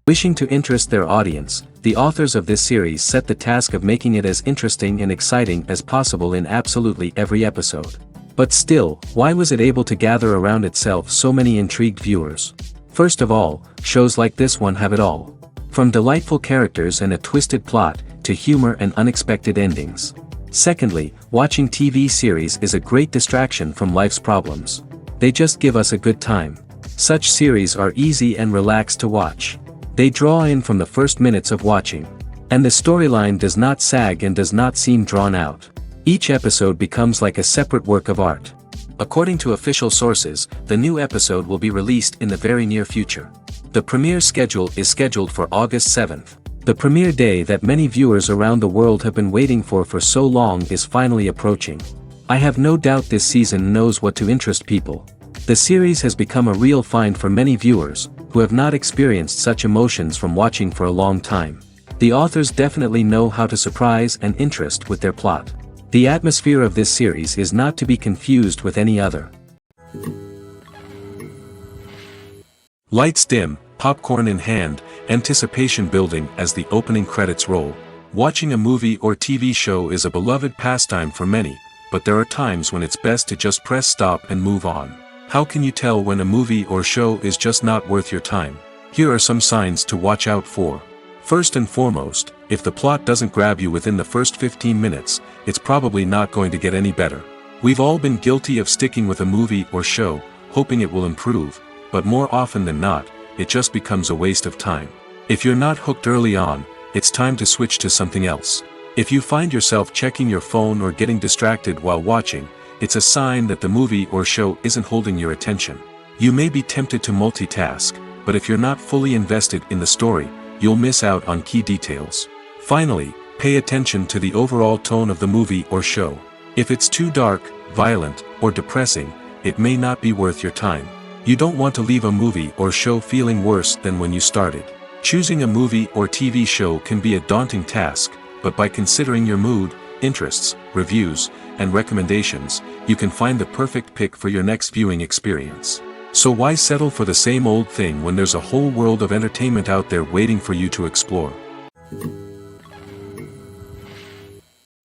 Wishing to interest their audience, the authors of this series set the task of making it as interesting and exciting as possible in absolutely every episode. But still, why was it able to gather around itself so many intrigued viewers? First of all, shows like this one have it all. From delightful characters and a twisted plot, to humor and unexpected endings. Secondly, watching TV series is a great distraction from life's problems. They just give us a good time. Such series are easy and relaxed to watch. They draw in from the first minutes of watching. And the storyline does not sag and does not seem drawn out. Each episode becomes like a separate work of art. According to official sources, the new episode will be released in the very near future. The premiere schedule is scheduled for August 7th. The premiere day that many viewers around the world have been waiting for so long is finally approaching. I have no doubt this season knows what to interest people. The series has become a real find for many viewers, who have not experienced such emotions from watching for a long time. The authors definitely know how to surprise and interest with their plot. The atmosphere of this series is not to be confused with any other. Lights dim, popcorn in hand, anticipation building as the opening credits roll. Watching a movie or TV show is a beloved pastime for many, but there are times when it's best to just press stop and move on. How can you tell when a movie or show is just not worth your time? Here are some signs to watch out for. First and foremost, if the plot doesn't grab you within the first 15 minutes, it's probably not going to get any better. We've all been guilty of sticking with a movie or show, hoping it will improve, but more often than not, it just becomes a waste of time. If you're not hooked early on, it's time to switch to something else. If you find yourself checking your phone or getting distracted while watching, it's a sign that the movie or show isn't holding your attention. You may be tempted to multitask, but if you're not fully invested in the story, you'll miss out on key details. Finally, pay attention to the overall tone of the movie or show. If it's too dark, violent, or depressing, it may not be worth your time. You don't want to leave a movie or show feeling worse than when you started. Choosing a movie or TV show can be a daunting task, but by considering your mood, interests, reviews, and recommendations, you can find the perfect pick for your next viewing experience. So why settle for the same old thing when there's a whole world of entertainment out there waiting for you to explore?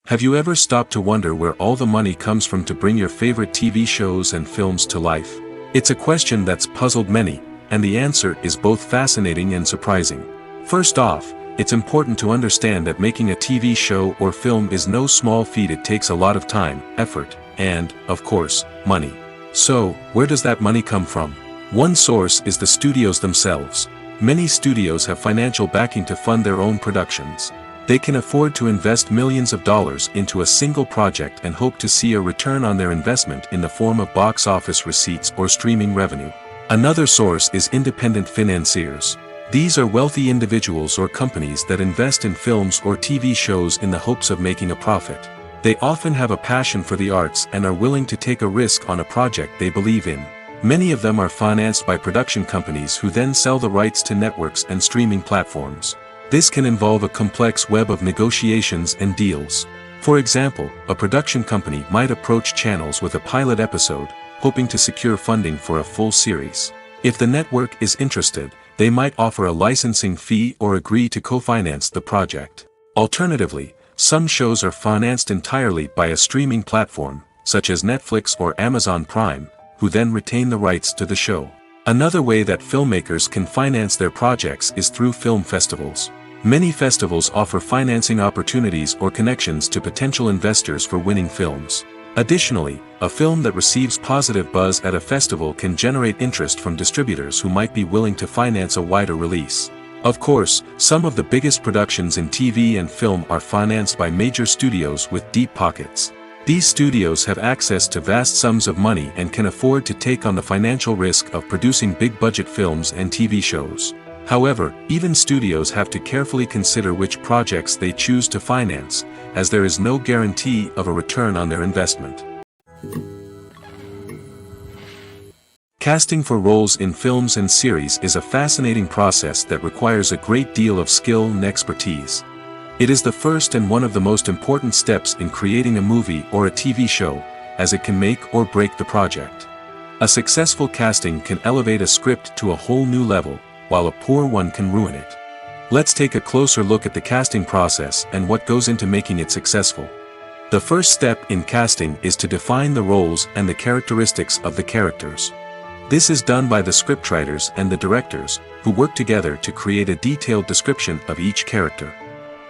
Have you ever stopped to wonder where all the money comes from to bring your favorite TV shows and films to life? It's a question that's puzzled many, and the answer is both fascinating and surprising. First off, it's important to understand that making a TV show or film is no small feat. It takes a lot of time, effort, and, of course, money. So, where does that money come from? One source is the studios themselves. Many studios have financial backing to fund their own productions. They can afford to invest millions of dollars into a single project and hope to see a return on their investment in the form of box office receipts or streaming revenue. Another source is independent financiers. These are wealthy individuals or companies that invest in films or TV shows in the hopes of making a profit. They often have a passion for the arts and are willing to take a risk on a project they believe in. Many of them are financed by production companies who then sell the rights to networks and streaming platforms. This can involve a complex web of negotiations and deals. For example, a production company might approach channels with a pilot episode, hoping to secure funding for a full series. If the network is interested, they might offer a licensing fee or agree to co-finance the project. Alternatively, some shows are financed entirely by a streaming platform, such as Netflix or Amazon Prime, who then retain the rights to the show. Another way that filmmakers can finance their projects is through film festivals. Many festivals offer financing opportunities or connections to potential investors for winning films. Additionally, a film that receives positive buzz at a festival can generate interest from distributors who might be willing to finance a wider release. Of course, some of the biggest productions in TV and film are financed by major studios with deep pockets. These studios have access to vast sums of money and can afford to take on the financial risk of producing big-budget films and TV shows. However, even studios have to carefully consider which projects they choose to finance, as there is no guarantee of a return on their investment. Casting for roles in films and series is a fascinating process that requires a great deal of skill and expertise. It is the first and one of the most important steps in creating a movie or a TV show, as it can make or break the project. A successful casting can elevate a script to a whole new level, while a poor one can ruin it. Let's take a closer look at the casting process and what goes into making it successful. The first step in casting is to define the roles and the characteristics of the characters. This is done by the scriptwriters and the directors, who work together to create a detailed description of each character.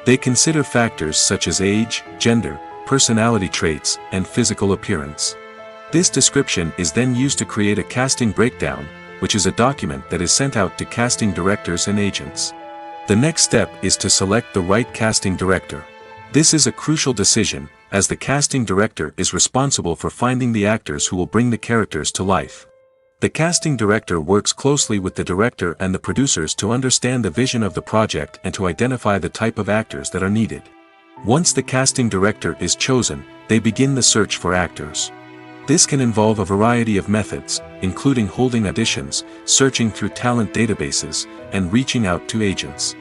They consider factors such as age, gender, personality traits, and physical appearance. This description is then used to create a casting breakdown, which is a document that is sent out to casting directors and agents. The next step is to select the right casting director. This is a crucial decision, as the casting director is responsible for finding the actors who will bring the characters to life. The casting director works closely with the director and the producers to understand the vision of the project and to identify the type of actors that are needed. Once the casting director is chosen, they begin the search for actors. This can involve a variety of methods, including holding auditions, searching through talent databases, and reaching out to agents.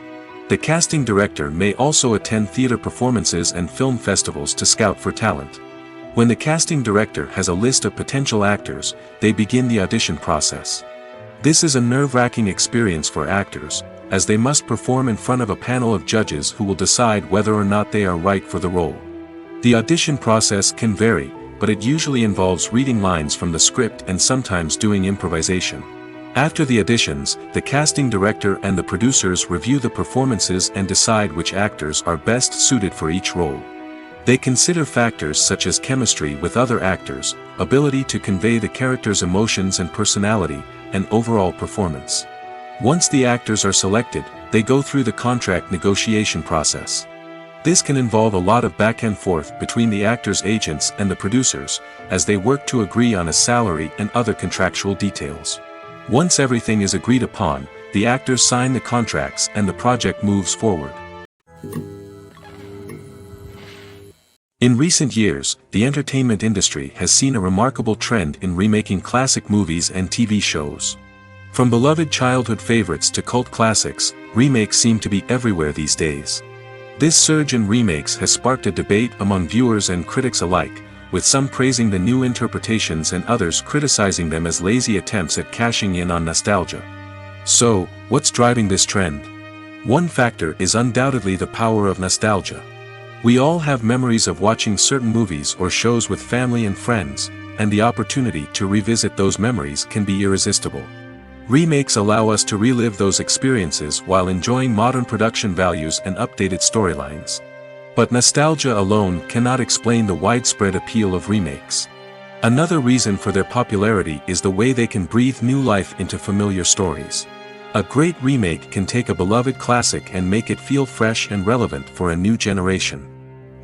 The casting director may also attend theater performances and film festivals to scout for talent. When the casting director has a list of potential actors, they begin the audition process. This is a nerve-wracking experience for actors, as they must perform in front of a panel of judges who will decide whether or not they are right for the role. The audition process can vary, but it usually involves reading lines from the script and sometimes doing improvisation. After the auditions, the casting director and the producers review the performances and decide which actors are best suited for each role. They consider factors such as chemistry with other actors, ability to convey the character's emotions and personality, and overall performance. Once the actors are selected, they go through the contract negotiation process. This can involve a lot of back and forth between the actors' agents and the producers, as they work to agree on a salary and other contractual details. Once everything is agreed upon, the actors sign the contracts and the project moves forward. In recent years, the entertainment industry has seen a remarkable trend in remaking classic movies and TV shows. From beloved childhood favorites to cult classics, remakes seem to be everywhere these days. This surge in remakes has sparked a debate among viewers and critics alike, with some praising the new interpretations and others criticizing them as lazy attempts at cashing in on nostalgia. So, what's driving this trend? One factor is undoubtedly the power of nostalgia. We all have memories of watching certain movies or shows with family and friends, and the opportunity to revisit those memories can be irresistible. Remakes allow us to relive those experiences while enjoying modern production values and updated storylines. But nostalgia alone cannot explain the widespread appeal of remakes. Another reason for their popularity is the way they can breathe new life into familiar stories. A great remake can take a beloved classic and make it feel fresh and relevant for a new generation.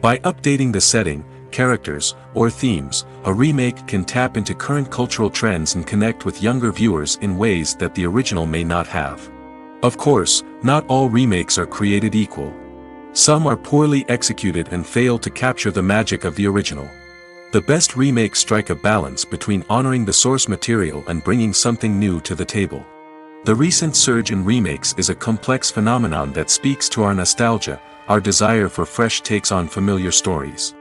By updating the setting, characters, or themes, a remake can tap into current cultural trends and connect with younger viewers in ways that the original may not have. Of course, not all remakes are created equal. Some are poorly executed and fail to capture the magic of the original. The best remakes strike a balance between honoring the source material and bringing something new to the table. The recent surge in remakes is a complex phenomenon that speaks to our nostalgia, our desire for fresh takes on familiar stories.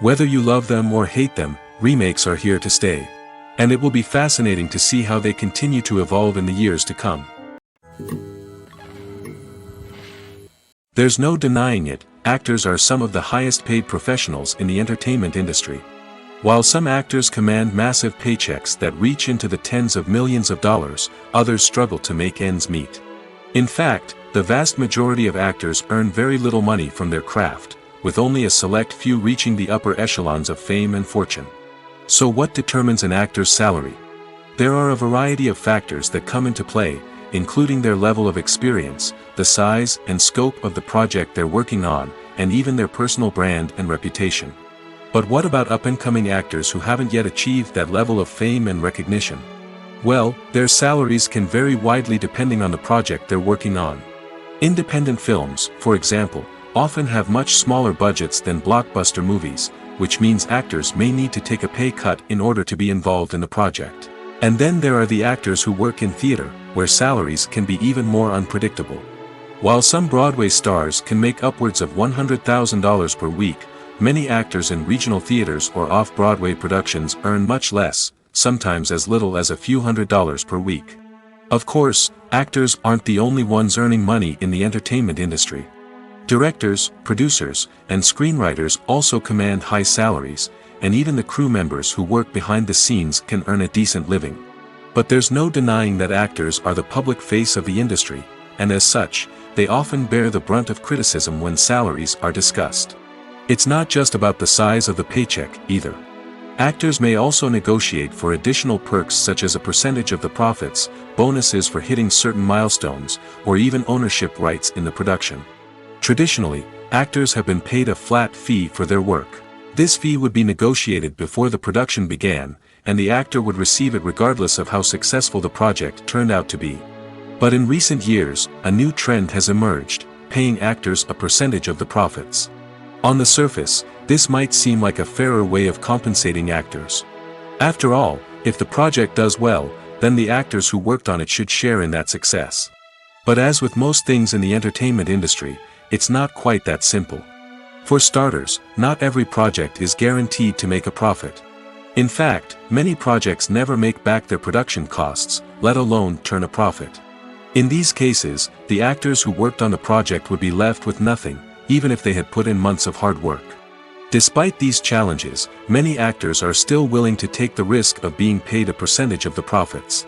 Whether you love them or hate them, remakes are here to stay. And it will be fascinating to see how they continue to evolve in the years to come. There's no denying it, actors are some of the highest paid professionals in the entertainment industry. While some actors command massive paychecks that reach into the tens of millions of dollars, others struggle to make ends meet. In fact, the vast majority of actors earn very little money from their craft, with only a select few reaching the upper echelons of fame and fortune. So what determines an actor's salary? There are a variety of factors that come into play, including their level of experience, the size and scope of the project they're working on, and even their personal brand and reputation. But what about up-and-coming actors who haven't yet achieved that level of fame and recognition? Well, their salaries can vary widely depending on the project they're working on. Independent films, for example, often have much smaller budgets than blockbuster movies, which means actors may need to take a pay cut in order to be involved in the project. And then there are the actors who work in theater, where salaries can be even more unpredictable. While some Broadway stars can make upwards of $100,000 per week, many actors in regional theaters or off-Broadway productions earn much less, sometimes as little as a few $100s per week. Of course, actors aren't the only ones earning money in the entertainment industry. Directors, producers, and screenwriters also command high salaries, and even the crew members who work behind the scenes can earn a decent living. But there's no denying that actors are the public face of the industry, and as such, they often bear the brunt of criticism when salaries are discussed. It's not just about the size of the paycheck, either. Actors may also negotiate for additional perks such as a percentage of the profits, bonuses for hitting certain milestones, or even ownership rights in the production. Traditionally, actors have been paid a flat fee for their work. This fee would be negotiated before the production began, and the actor would receive it regardless of how successful the project turned out to be. But in recent years, a new trend has emerged, paying actors a percentage of the profits. On the surface, this might seem like a fairer way of compensating actors. After all, if the project does well, then the actors who worked on it should share in that success. But as with most things in the entertainment industry, it's not quite that simple. For starters, not every project is guaranteed to make a profit. In fact, many projects never make back their production costs, let alone turn a profit. In these cases, the actors who worked on the project would be left with nothing, even if they had put in months of hard work. Despite these challenges, many actors are still willing to take the risk of being paid a percentage of the profits.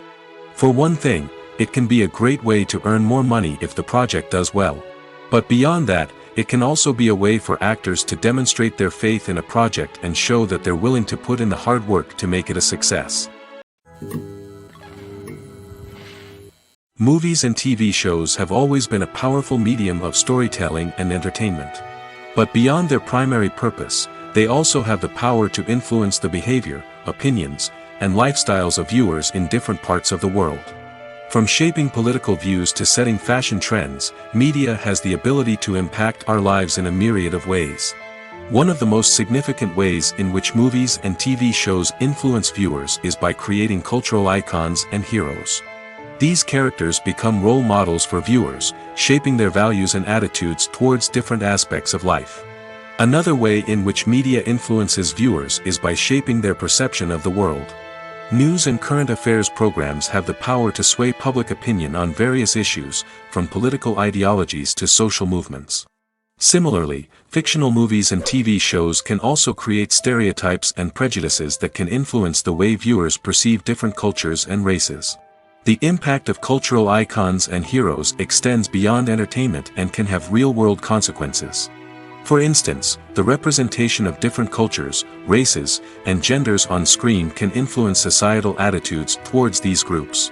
For one thing, it can be a great way to earn more money if the project does well. But beyond that, it can also be a way for actors to demonstrate their faith in a project and show that they're willing to put in the hard work to make it a success. Movies and TV shows have always been a powerful medium of storytelling and entertainment. But beyond their primary purpose, they also have the power to influence the behavior, opinions, and lifestyles of viewers in different parts of the world. From shaping political views to setting fashion trends, media has the ability to impact our lives in a myriad of ways. One of the most significant ways in which movies and TV shows influence viewers is by creating cultural icons and heroes. These characters become role models for viewers, shaping their values and attitudes towards different aspects of life. Another way in which media influences viewers is by shaping their perception of the world. News and current affairs programs have the power to sway public opinion on various issues, from political ideologies to social movements. Similarly, fictional movies and TV shows can also create stereotypes and prejudices that can influence the way viewers perceive different cultures and races. The impact of cultural icons and heroes extends beyond entertainment and can have real-world consequences. For instance, the representation of different cultures, races, and genders on screen can influence societal attitudes towards these groups.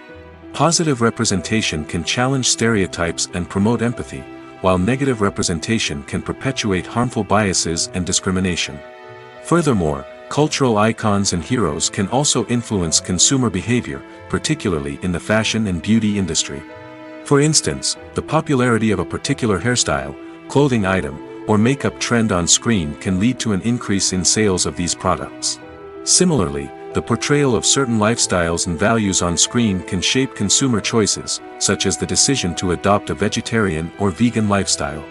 Positive representation can challenge stereotypes and promote empathy, while negative representation can perpetuate harmful biases and discrimination. Furthermore, cultural icons and heroes can also influence consumer behavior, particularly in the fashion and beauty industry. For instance, the popularity of a particular hairstyle, clothing item, or makeup trend on screen can lead to an increase in sales of these products. Similarly, the portrayal of certain lifestyles and values on screen can shape consumer choices, such as the decision to adopt a vegetarian or vegan lifestyle.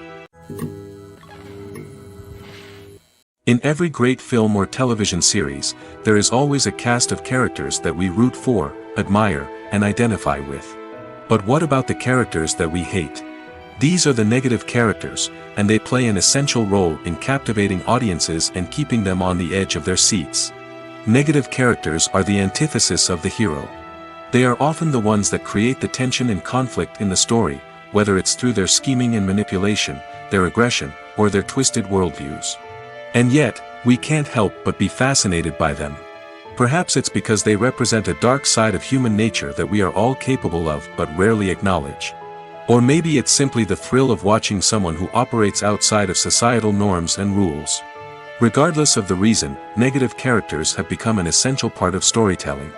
In every great film or television series, there is always a cast of characters that we root for, admire, and identify with. But what about the characters that we hate? These are the negative characters, and they play an essential role in captivating audiences and keeping them on the edge of their seats. Negative characters are the antithesis of the hero. They are often the ones that create the tension and conflict in the story, whether it's through their scheming and manipulation, their aggression, or their twisted worldviews. And yet, we can't help but be fascinated by them. Perhaps it's because they represent a dark side of human nature that we are all capable of but rarely acknowledge. Or maybe it's simply the thrill of watching someone who operates outside of societal norms and rules. Regardless of the reason, negative characters have become an essential part of storytelling.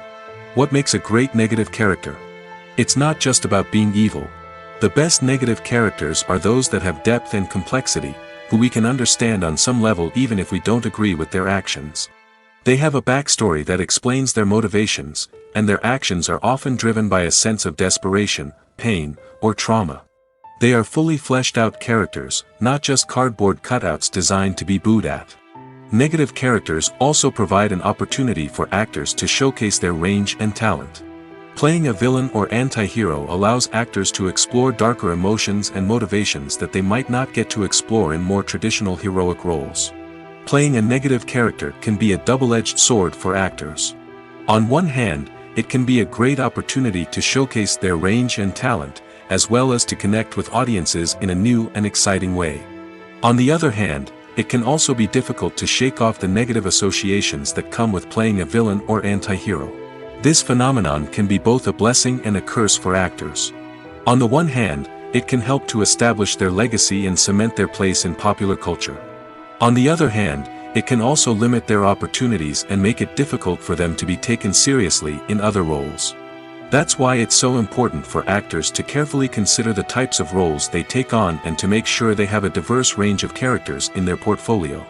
What makes a great negative character? It's not just about being evil. The best negative characters are those that have depth and complexity, who we can understand on some level even if we don't agree with their actions. They have a backstory that explains their motivations, and their actions are often driven by a sense of desperation, pain, or trauma. They are fully fleshed out characters, not just cardboard cutouts designed to be booed at. Negative characters also provide an opportunity for actors to showcase their range and talent. Playing a villain or anti-hero allows actors to explore darker emotions and motivations that they might not get to explore in more traditional heroic roles. Playing a negative character can be a double-edged sword for actors. On one hand, it can be a great opportunity to showcase their range and talent, as well as to connect with audiences in a new and exciting way. On the other hand, it can also be difficult to shake off the negative associations that come with playing a villain or anti-hero. This phenomenon can be both a blessing and a curse for actors. On the one hand, it can help to establish their legacy and cement their place in popular culture. On the other hand, it can also limit their opportunities and make it difficult for them to be taken seriously in other roles. That's why it's so important for actors to carefully consider the types of roles they take on and to make sure they have a diverse range of characters in their portfolio.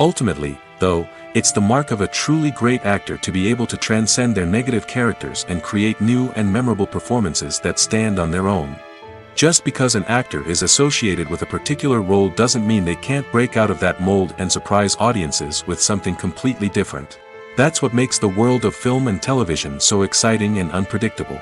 Ultimately, though, it's the mark of a truly great actor to be able to transcend their negative characters and create new and memorable performances that stand on their own. Just because an actor is associated with a particular role doesn't mean they can't break out of that mold and surprise audiences with something completely different. That's what makes the world of film and television so exciting and unpredictable.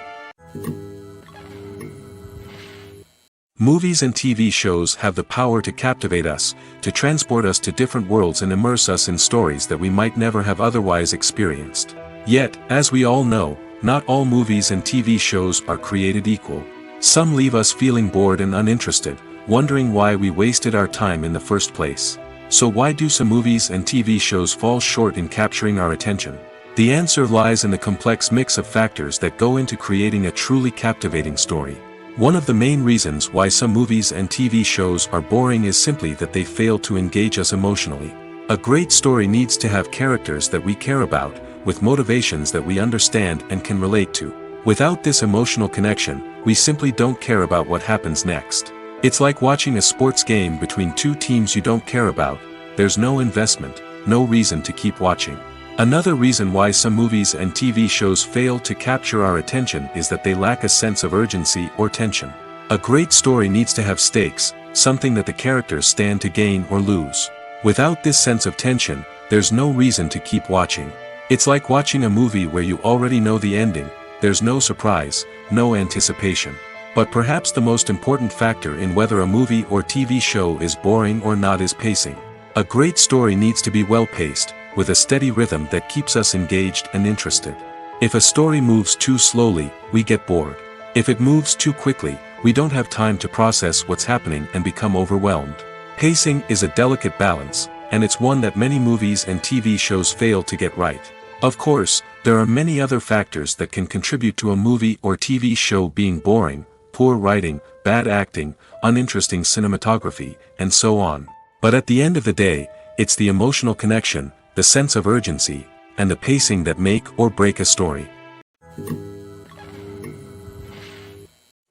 Movies and TV shows have the power to captivate us, to transport us to different worlds and immerse us in stories that we might never have otherwise experienced. Yet, as we all know, not all movies and TV shows are created equal. Some leave us feeling bored and uninterested, wondering why we wasted our time in the first place. So why do some movies and TV shows fall short in capturing our attention? The answer lies in the complex mix of factors that go into creating a truly captivating story. One of the main reasons why some movies and TV shows are boring is simply that they fail to engage us emotionally. A great story needs to have characters that we care about, with motivations that we understand and can relate to. Without this emotional connection, we simply don't care about what happens next. It's like watching a sports game between two teams you don't care about. There's no investment, no reason to keep watching. Another reason why some movies and TV shows fail to capture our attention is that they lack a sense of urgency or tension. A great story needs to have stakes, something that the characters stand to gain or lose. Without this sense of tension, there's no reason to keep watching. It's like watching a movie where you already know the ending. There's no surprise, no anticipation. But perhaps the most important factor in whether a movie or TV show is boring or not is pacing. A great story needs to be well-paced, with a steady rhythm that keeps us engaged and interested. If a story moves too slowly, we get bored. If it moves too quickly, we don't have time to process what's happening and become overwhelmed. Pacing is a delicate balance, and it's one that many movies and TV shows fail to get right. Of course, there are many other factors that can contribute to a movie or TV show being boring: poor writing, bad acting, uninteresting cinematography, and so on. But at the end of the day, it's the emotional connection, the sense of urgency, and the pacing that make or break a story.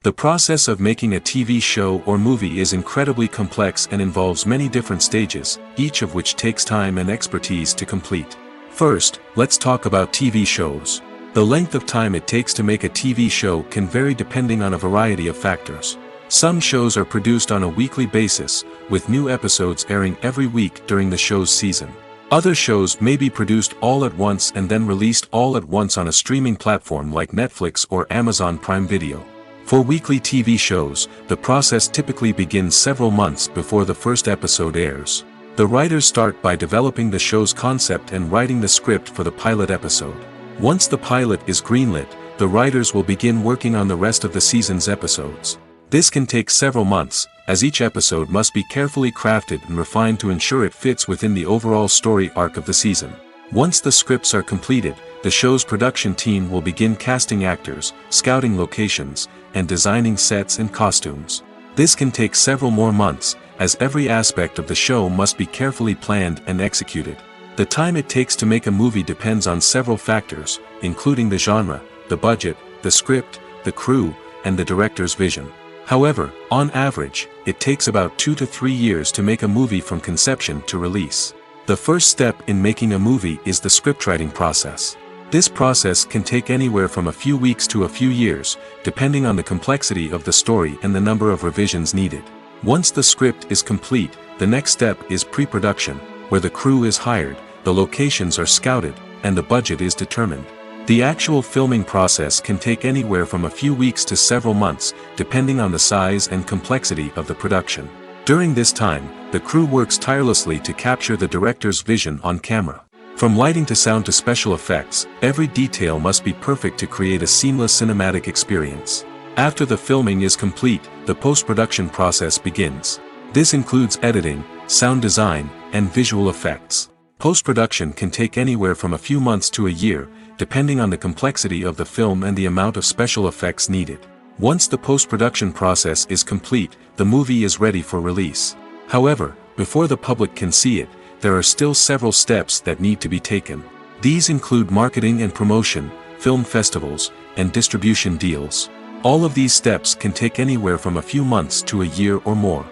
The process of making a TV show or movie is incredibly complex and involves many different stages, each of which takes time and expertise to complete. First, let's talk about TV shows. The length of time it takes to make a TV show can vary depending on a variety of factors. Some shows are produced on a weekly basis, with new episodes airing every week during the show's season. Other shows may be produced all at once and then released all at once on a streaming platform like Netflix or Amazon Prime Video. For weekly TV shows, the process typically begins several months before the first episode airs. The writers start by developing the show's concept and writing the script for the pilot episode. Once the pilot is greenlit, the writers will begin working on the rest of the season's episodes. This can take several months, as each episode must be carefully crafted and refined to ensure it fits within the overall story arc of the season. Once the scripts are completed, the show's production team will begin casting actors, scouting locations, and designing sets and costumes. This can take several more months, as every aspect of the show must be carefully planned and executed. The time it takes to make a movie depends on several factors, including the genre, the budget, the script, the crew, and the director's vision. However, on average, it takes about 2 to 3 years to make a movie from conception to release. The first step in making a movie is the scriptwriting process. This process can take anywhere from a few weeks to a few years, depending on the complexity of the story and the number of revisions needed. Once the script is complete, the next step is pre-production, where the crew is hired, the locations are scouted, and the budget is determined. The actual filming process can take anywhere from a few weeks to several months, depending on the size and complexity of the production. During this time, the crew works tirelessly to capture the director's vision on camera. From lighting to sound to special effects, every detail must be perfect to create a seamless cinematic experience. After the filming is complete, the post-production process begins. This includes editing, sound design, and visual effects. Post-production can take anywhere from a few months to a year, depending on the complexity of the film and the amount of special effects needed. Once the post-production process is complete, the movie is ready for release. However, before the public can see it, there are still several steps that need to be taken. These include marketing and promotion, film festivals, and distribution deals. All of these steps can take anywhere from a few months to a year or more.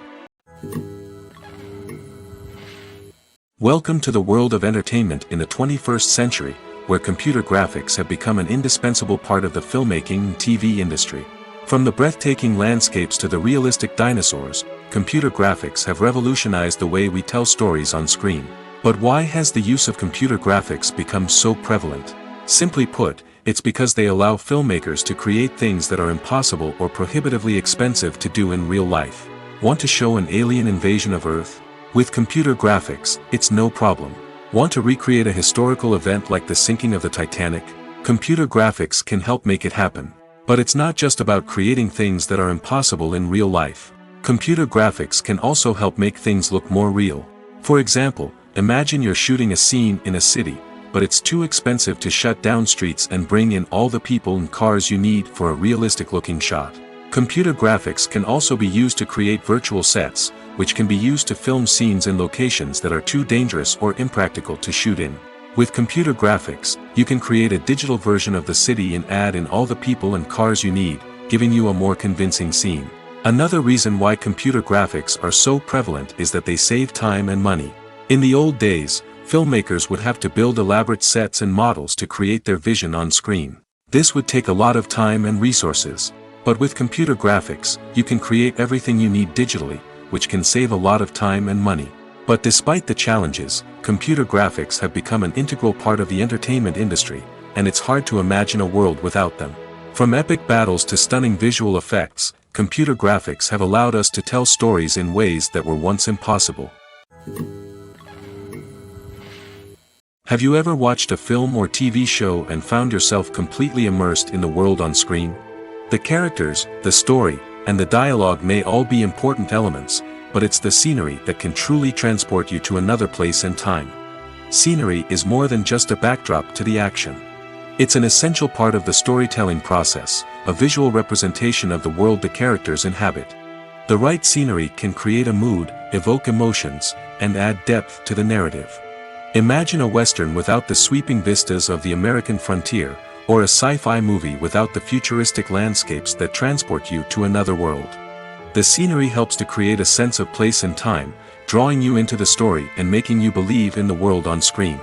Welcome to the world of entertainment in the 21st century, where computer graphics have become an indispensable part of the filmmaking and TV industry. From the breathtaking landscapes to the realistic dinosaurs, computer graphics have revolutionized the way we tell stories on screen. But why has the use of computer graphics become so prevalent? Simply put, it's because they allow filmmakers to create things that are impossible or prohibitively expensive to do in real life. Want to show an alien invasion of Earth? With computer graphics, it's no problem. Want to recreate a historical event like the sinking of the Titanic? Computer graphics can help make it happen. But it's not just about creating things that are impossible in real life. Computer graphics can also help make things look more real. For example, imagine you're shooting a scene in a city, but it's too expensive to shut down streets and bring in all the people and cars you need for a realistic-looking shot. Computer graphics can also be used to create virtual sets, which can be used to film scenes in locations that are too dangerous or impractical to shoot in. With computer graphics, you can create a digital version of the city and add in all the people and cars you need, giving you a more convincing scene. Another reason why computer graphics are so prevalent is that they save time and money. In the old days, filmmakers would have to build elaborate sets and models to create their vision on screen. This would take a lot of time and resources. But with computer graphics, you can create everything you need digitally, which can save a lot of time and money. But despite the challenges, computer graphics have become an integral part of the entertainment industry, and it's hard to imagine a world without them. From epic battles to stunning visual effects, computer graphics have allowed us to tell stories in ways that were once impossible. Have you ever watched a film or TV show and found yourself completely immersed in the world on screen? The characters, the story, and the dialogue may all be important elements, but it's the scenery that can truly transport you to another place and time. Scenery is more than just a backdrop to the action. It's an essential part of the storytelling process, a visual representation of the world the characters inhabit. The right scenery can create a mood, evoke emotions, and add depth to the narrative. Imagine a Western without the sweeping vistas of the American frontier, or a sci-fi movie without the futuristic landscapes that transport you to another world. The scenery helps to create a sense of place and time, drawing you into the story and making you believe in the world on screen.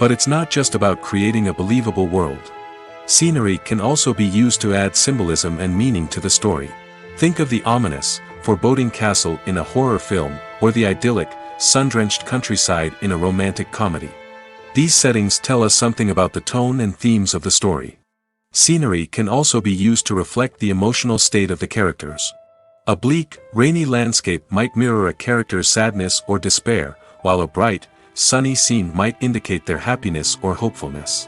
But it's not just about creating a believable world. Scenery can also be used to add symbolism and meaning to the story. Think of the ominous, foreboding castle in a horror film, or the idyllic, sun-drenched countryside in a romantic comedy. These settings tell us something about the tone and themes of the story. Scenery can also be used to reflect the emotional state of the characters. A bleak, rainy landscape might mirror a character's sadness or despair, while a bright, sunny scene might indicate their happiness or hopefulness.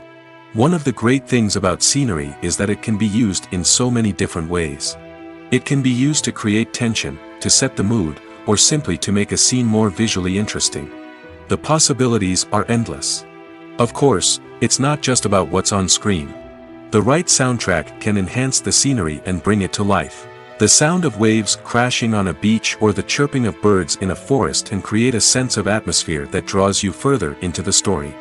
One of the great things about scenery is that it can be used in so many different ways. It can be used to create tension, to set the mood, or simply to make a scene more visually interesting. The possibilities are endless. Of course, it's not just about what's on screen. The right soundtrack can enhance the scenery and bring it to life. The sound of waves crashing on a beach or the chirping of birds in a forest can create a sense of atmosphere that draws you further into the story.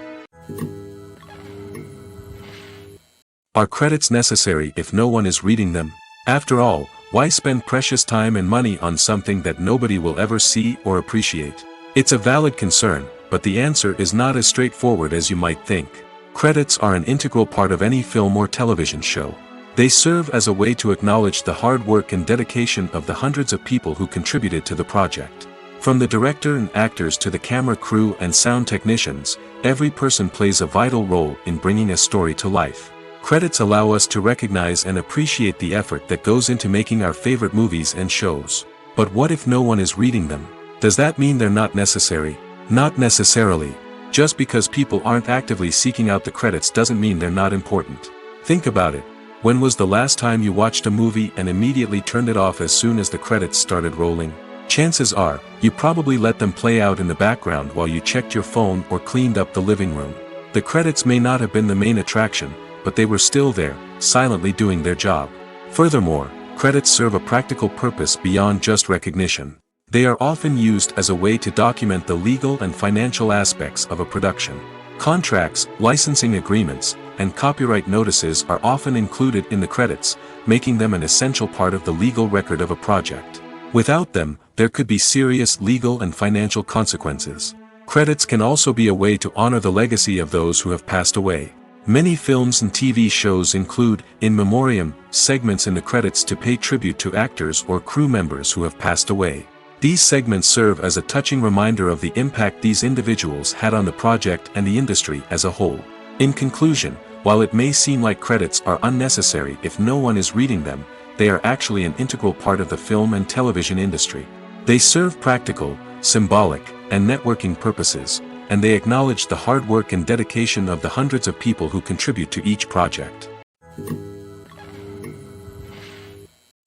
Are credits necessary if no one is reading them? After all, why spend precious time and money on something that nobody will ever see or appreciate? It's a valid concern, but the answer is not as straightforward as you might think. Credits are an integral part of any film or television show. They serve as a way to acknowledge the hard work and dedication of the hundreds of people who contributed to the project. From the director and actors to the camera crew and sound technicians, every person plays a vital role in bringing a story to life. Credits allow us to recognize and appreciate the effort that goes into making our favorite movies and shows. But what if no one is reading them? Does that mean they're not necessary? Not necessarily. Just because people aren't actively seeking out the credits doesn't mean they're not important. Think about it. When was the last time you watched a movie and immediately turned it off as soon as the credits started rolling? Chances are, you probably let them play out in the background while you checked your phone or cleaned up the living room. The credits may not have been the main attraction, but they were still there, silently doing their job. Furthermore, credits serve a practical purpose beyond just recognition. They are often used as a way to document the legal and financial aspects of a production. Contracts, licensing agreements, and copyright notices are often included in the credits, making them an essential part of the legal record of a project. Without them, there could be serious legal and financial consequences. Credits can also be a way to honor the legacy of those who have passed away. Many films and TV shows include, in memoriam, segments in the credits to pay tribute to actors or crew members who have passed away. These segments serve as a touching reminder of the impact these individuals had on the project and the industry as a whole. In conclusion, while it may seem like credits are unnecessary if no one is reading them, they are actually an integral part of the film and television industry. They serve practical, symbolic, and networking purposes, and they acknowledge the hard work and dedication of the hundreds of people who contribute to each project.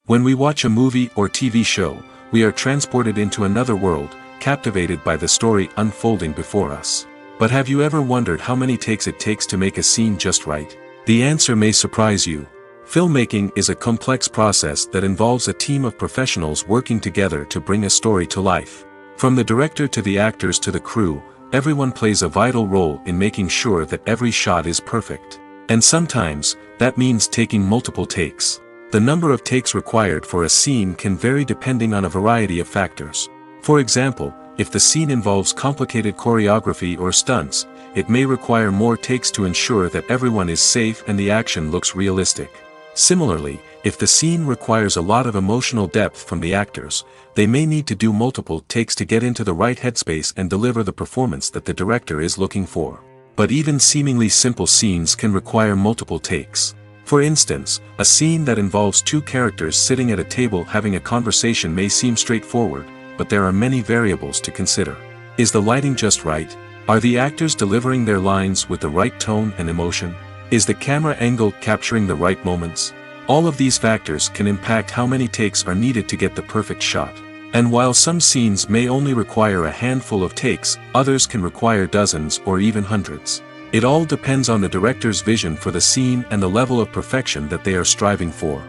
When we watch a movie or TV show, we are transported into another world, captivated by the story unfolding before us. But have you ever wondered how many takes it takes to make a scene just right? The answer may surprise you. Filmmaking is a complex process that involves a team of professionals working together to bring a story to life. From the director to the actors to the crew, everyone plays a vital role in making sure that every shot is perfect. And sometimes, that means taking multiple takes. The number of takes required for a scene can vary depending on a variety of factors. For example, if the scene involves complicated choreography or stunts, it may require more takes to ensure that everyone is safe and the action looks realistic. Similarly, if the scene requires a lot of emotional depth from the actors, they may need to do multiple takes to get into the right headspace and deliver the performance that the director is looking for. But even seemingly simple scenes can require multiple takes. For instance, a scene that involves two characters sitting at a table having a conversation may seem straightforward, but there are many variables to consider. Is the lighting just right? Are the actors delivering their lines with the right tone and emotion? Is the camera angle capturing the right moments? All of these factors can impact how many takes are needed to get the perfect shot. And while some scenes may only require a handful of takes, others can require dozens or even hundreds. It all depends on the director's vision for the scene and the level of perfection that they are striving for.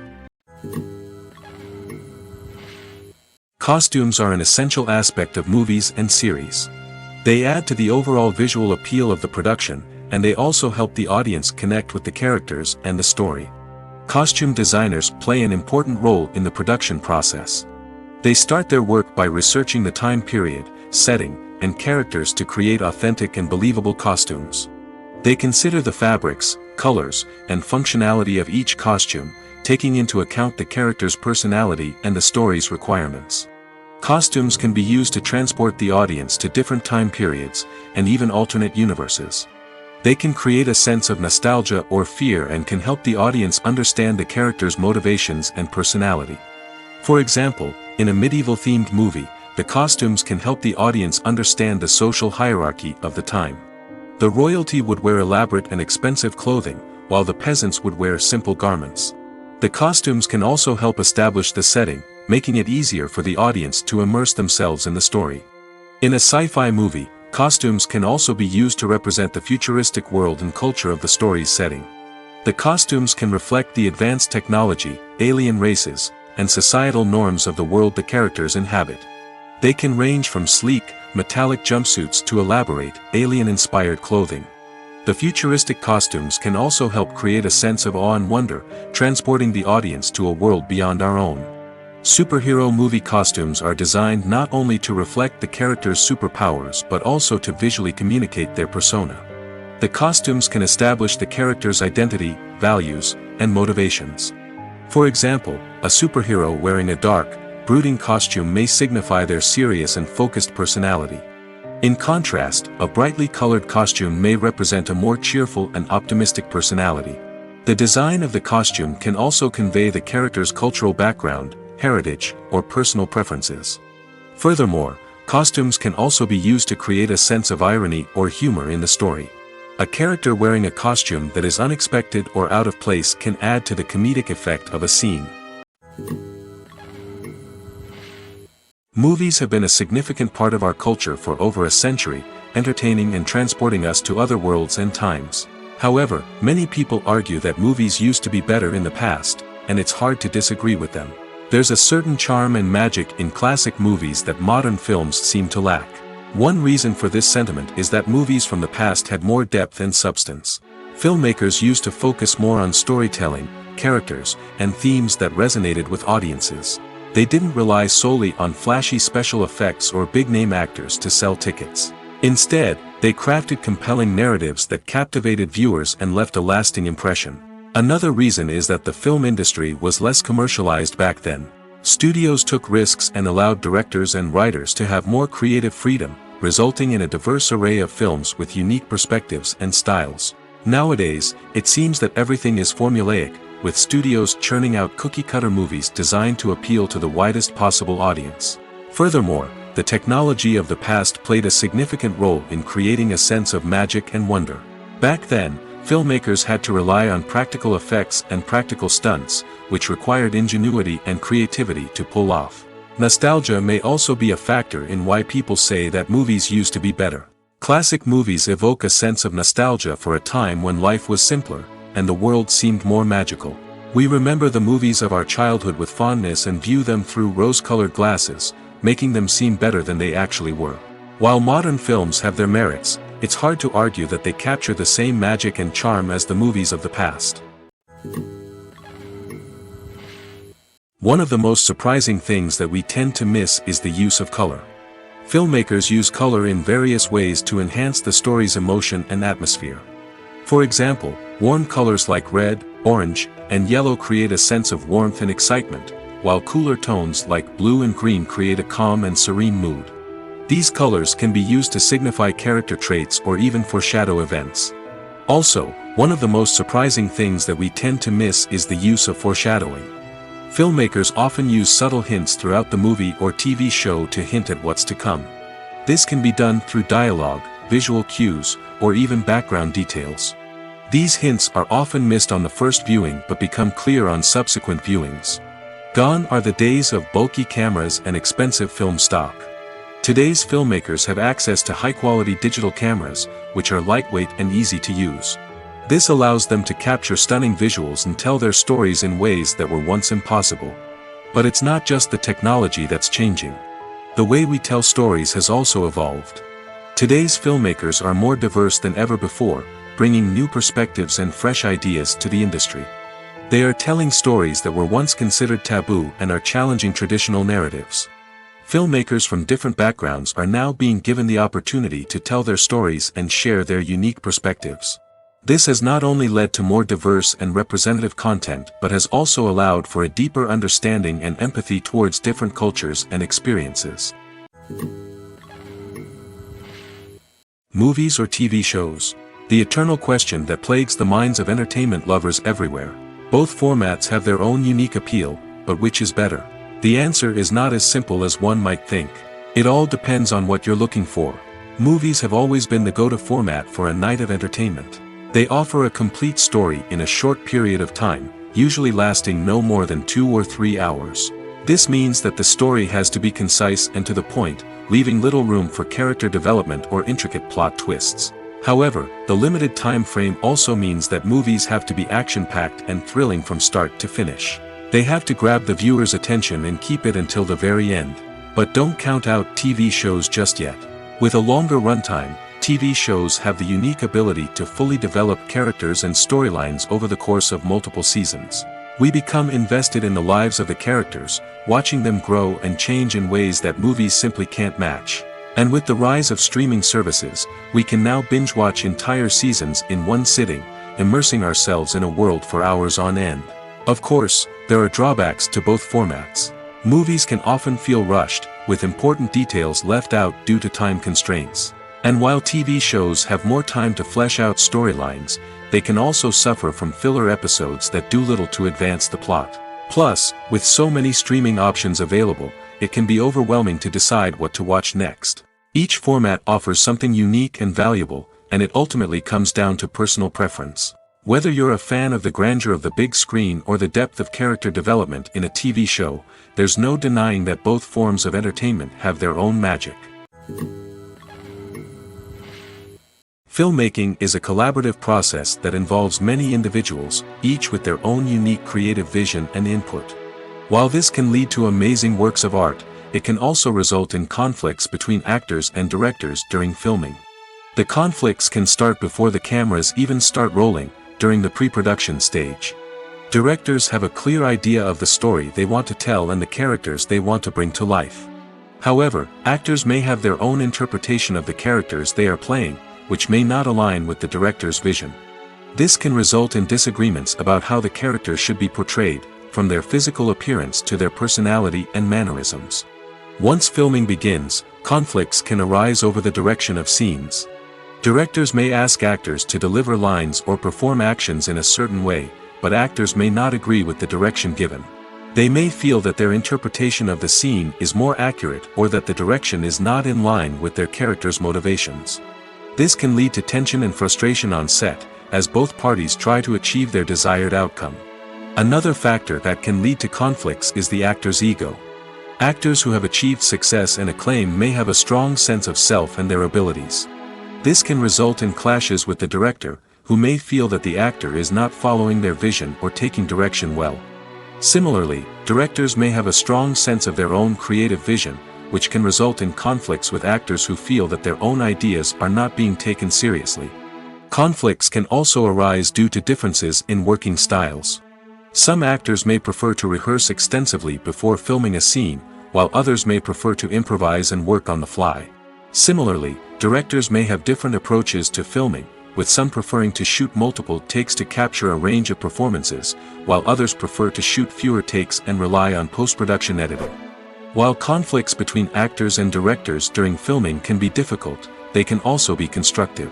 Costumes are an essential aspect of movies and series. They add to the overall visual appeal of the production, and they also help the audience connect with the characters and the story. Costume designers play an important role in the production process. They start their work by researching the time period, setting, and characters to create authentic and believable costumes. They consider the fabrics, colors, and functionality of each costume, taking into account the character's personality and the story's requirements. Costumes can be used to transport the audience to different time periods, and even alternate universes. They can create a sense of nostalgia or fear and can help the audience understand the character's motivations and personality. For example, in a medieval-themed movie, the costumes can help the audience understand the social hierarchy of the time. The royalty would wear elaborate and expensive clothing, while the peasants would wear simple garments. The costumes can also help establish the setting, making it easier for the audience to immerse themselves in the story. In a sci-fi movie, costumes can also be used to represent the futuristic world and culture of the story's setting. The costumes can reflect the advanced technology, alien races, and societal norms of the world the characters inhabit. They can range from sleek, metallic jumpsuits to elaborate, alien-inspired clothing. The futuristic costumes can also help create a sense of awe and wonder, transporting the audience to a world beyond our own. Superhero movie costumes are designed not only to reflect the character's superpowers but also to visually communicate their persona. The costumes can establish the character's identity, values, and motivations. For example, a superhero wearing a dark, brooding costume may signify their serious and focused personality. In contrast, a brightly colored costume may represent a more cheerful and optimistic personality. The design of the costume can also convey the character's cultural background, heritage, or personal preferences. Furthermore, costumes can also be used to create a sense of irony or humor in the story. A character wearing a costume that is unexpected or out of place can add to the comedic effect of a scene. Movies have been a significant part of our culture for over a century, entertaining and transporting us to other worlds and times. However, many people argue that movies used to be better in the past, and it's hard to disagree with them. There's a certain charm and magic in classic movies that modern films seem to lack. One reason for this sentiment is that movies from the past had more depth and substance. Filmmakers used to focus more on storytelling, characters, and themes that resonated with audiences. They didn't rely solely on flashy special effects or big-name actors to sell tickets. Instead, they crafted compelling narratives that captivated viewers and left a lasting impression. Another reason is that the film industry was less commercialized back then. Studios took risks and allowed directors and writers to have more creative freedom, resulting in a diverse array of films with unique perspectives and styles. Nowadays, it seems that everything is formulaic, with studios churning out cookie-cutter movies designed to appeal to the widest possible audience. Furthermore, the technology of the past played a significant role in creating a sense of magic and wonder. Back then, filmmakers had to rely on practical effects and practical stunts, which required ingenuity and creativity to pull off. Nostalgia may also be a factor in why people say that movies used to be better. Classic movies evoke a sense of nostalgia for a time when life was simpler, and the world seemed more magical. We remember the movies of our childhood with fondness and view them through rose-colored glasses, making them seem better than they actually were. While modern films have their merits, it's hard to argue that they capture the same magic and charm as the movies of the past. One of the most surprising things that we tend to miss is the use of color. Filmmakers use color in various ways to enhance the story's emotion and atmosphere. For example, warm colors like red, orange, and yellow create a sense of warmth and excitement, while cooler tones like blue and green create a calm and serene mood. These colors can be used to signify character traits or even foreshadow events. Also, one of the most surprising things that we tend to miss is the use of foreshadowing. Filmmakers often use subtle hints throughout the movie or TV show to hint at what's to come. This can be done through dialogue, visual cues, or even background details. These hints are often missed on the first viewing but become clear on subsequent viewings. Gone are the days of bulky cameras and expensive film stock. Today's filmmakers have access to high-quality digital cameras, which are lightweight and easy to use. This allows them to capture stunning visuals and tell their stories in ways that were once impossible. But it's not just the technology that's changing. The way we tell stories has also evolved. Today's filmmakers are more diverse than ever before, bringing new perspectives and fresh ideas to the industry. They are telling stories that were once considered taboo and are challenging traditional narratives. Filmmakers from different backgrounds are now being given the opportunity to tell their stories and share their unique perspectives. This has not only led to more diverse and representative content but has also allowed for a deeper understanding and empathy towards different cultures and experiences. Movies or TV shows? The eternal question that plagues the minds of entertainment lovers everywhere. Both formats have their own unique appeal, but which is better? The answer is not as simple as one might think. It all depends on what you're looking for. Movies have always been the go-to format for a night of entertainment. They offer a complete story in a short period of time, usually lasting no more than 2 or 3 hours. This means that the story has to be concise and to the point, leaving little room for character development or intricate plot twists. However, the limited time frame also means that movies have to be action-packed and thrilling from start to finish. They have to grab the viewer's attention and keep it until the very end. But don't count out TV shows just yet. With a longer runtime, TV shows have the unique ability to fully develop characters and storylines over the course of multiple seasons. We become invested in the lives of the characters, watching them grow and change in ways that movies simply can't match. And with the rise of streaming services, we can now binge-watch entire seasons in one sitting, immersing ourselves in a world for hours on end. Of course, there are drawbacks to both formats. Movies can often feel rushed, with important details left out due to time constraints. And while TV shows have more time to flesh out storylines, they can also suffer from filler episodes that do little to advance the plot. Plus, with so many streaming options available, it can be overwhelming to decide what to watch next. Each format offers something unique and valuable, and it ultimately comes down to personal preference. Whether you're a fan of the grandeur of the big screen or the depth of character development in a TV show, there's no denying that both forms of entertainment have their own magic. Filmmaking is a collaborative process that involves many individuals, each with their own unique creative vision and input. While this can lead to amazing works of art, it can also result in conflicts between actors and directors during filming. The conflicts can start before the cameras even start rolling, during the pre-production stage. Directors have a clear idea of the story they want to tell and the characters they want to bring to life. However, actors may have their own interpretation of the characters they are playing, which may not align with the director's vision. This can result in disagreements about how the characters should be portrayed, from their physical appearance to their personality and mannerisms. Once filming begins, conflicts can arise over the direction of scenes. Directors may ask actors to deliver lines or perform actions in a certain way, but actors may not agree with the direction given. They may feel that their interpretation of the scene is more accurate or that the direction is not in line with their character's motivations. This can lead to tension and frustration on set, as both parties try to achieve their desired outcome. Another factor that can lead to conflicts is the actor's ego. Actors who have achieved success and acclaim may have a strong sense of self and their abilities. This can result in clashes with the director, who may feel that the actor is not following their vision or taking direction well. Similarly, directors may have a strong sense of their own creative vision, which can result in conflicts with actors who feel that their own ideas are not being taken seriously. Conflicts can also arise due to differences in working styles. Some actors may prefer to rehearse extensively before filming a scene, while others may prefer to improvise and work on the fly. Similarly, directors may have different approaches to filming, with some preferring to shoot multiple takes to capture a range of performances, while others prefer to shoot fewer takes and rely on post-production editing. While conflicts between actors and directors during filming can be difficult, they can also be constructive.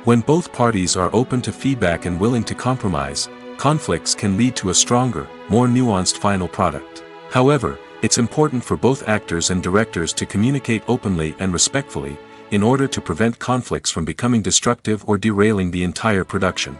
When both parties are open to feedback and willing to compromise, conflicts can lead to a stronger, more nuanced final product. However, it's important for both actors and directors to communicate openly and respectfully, in order to prevent conflicts from becoming destructive or derailing the entire production.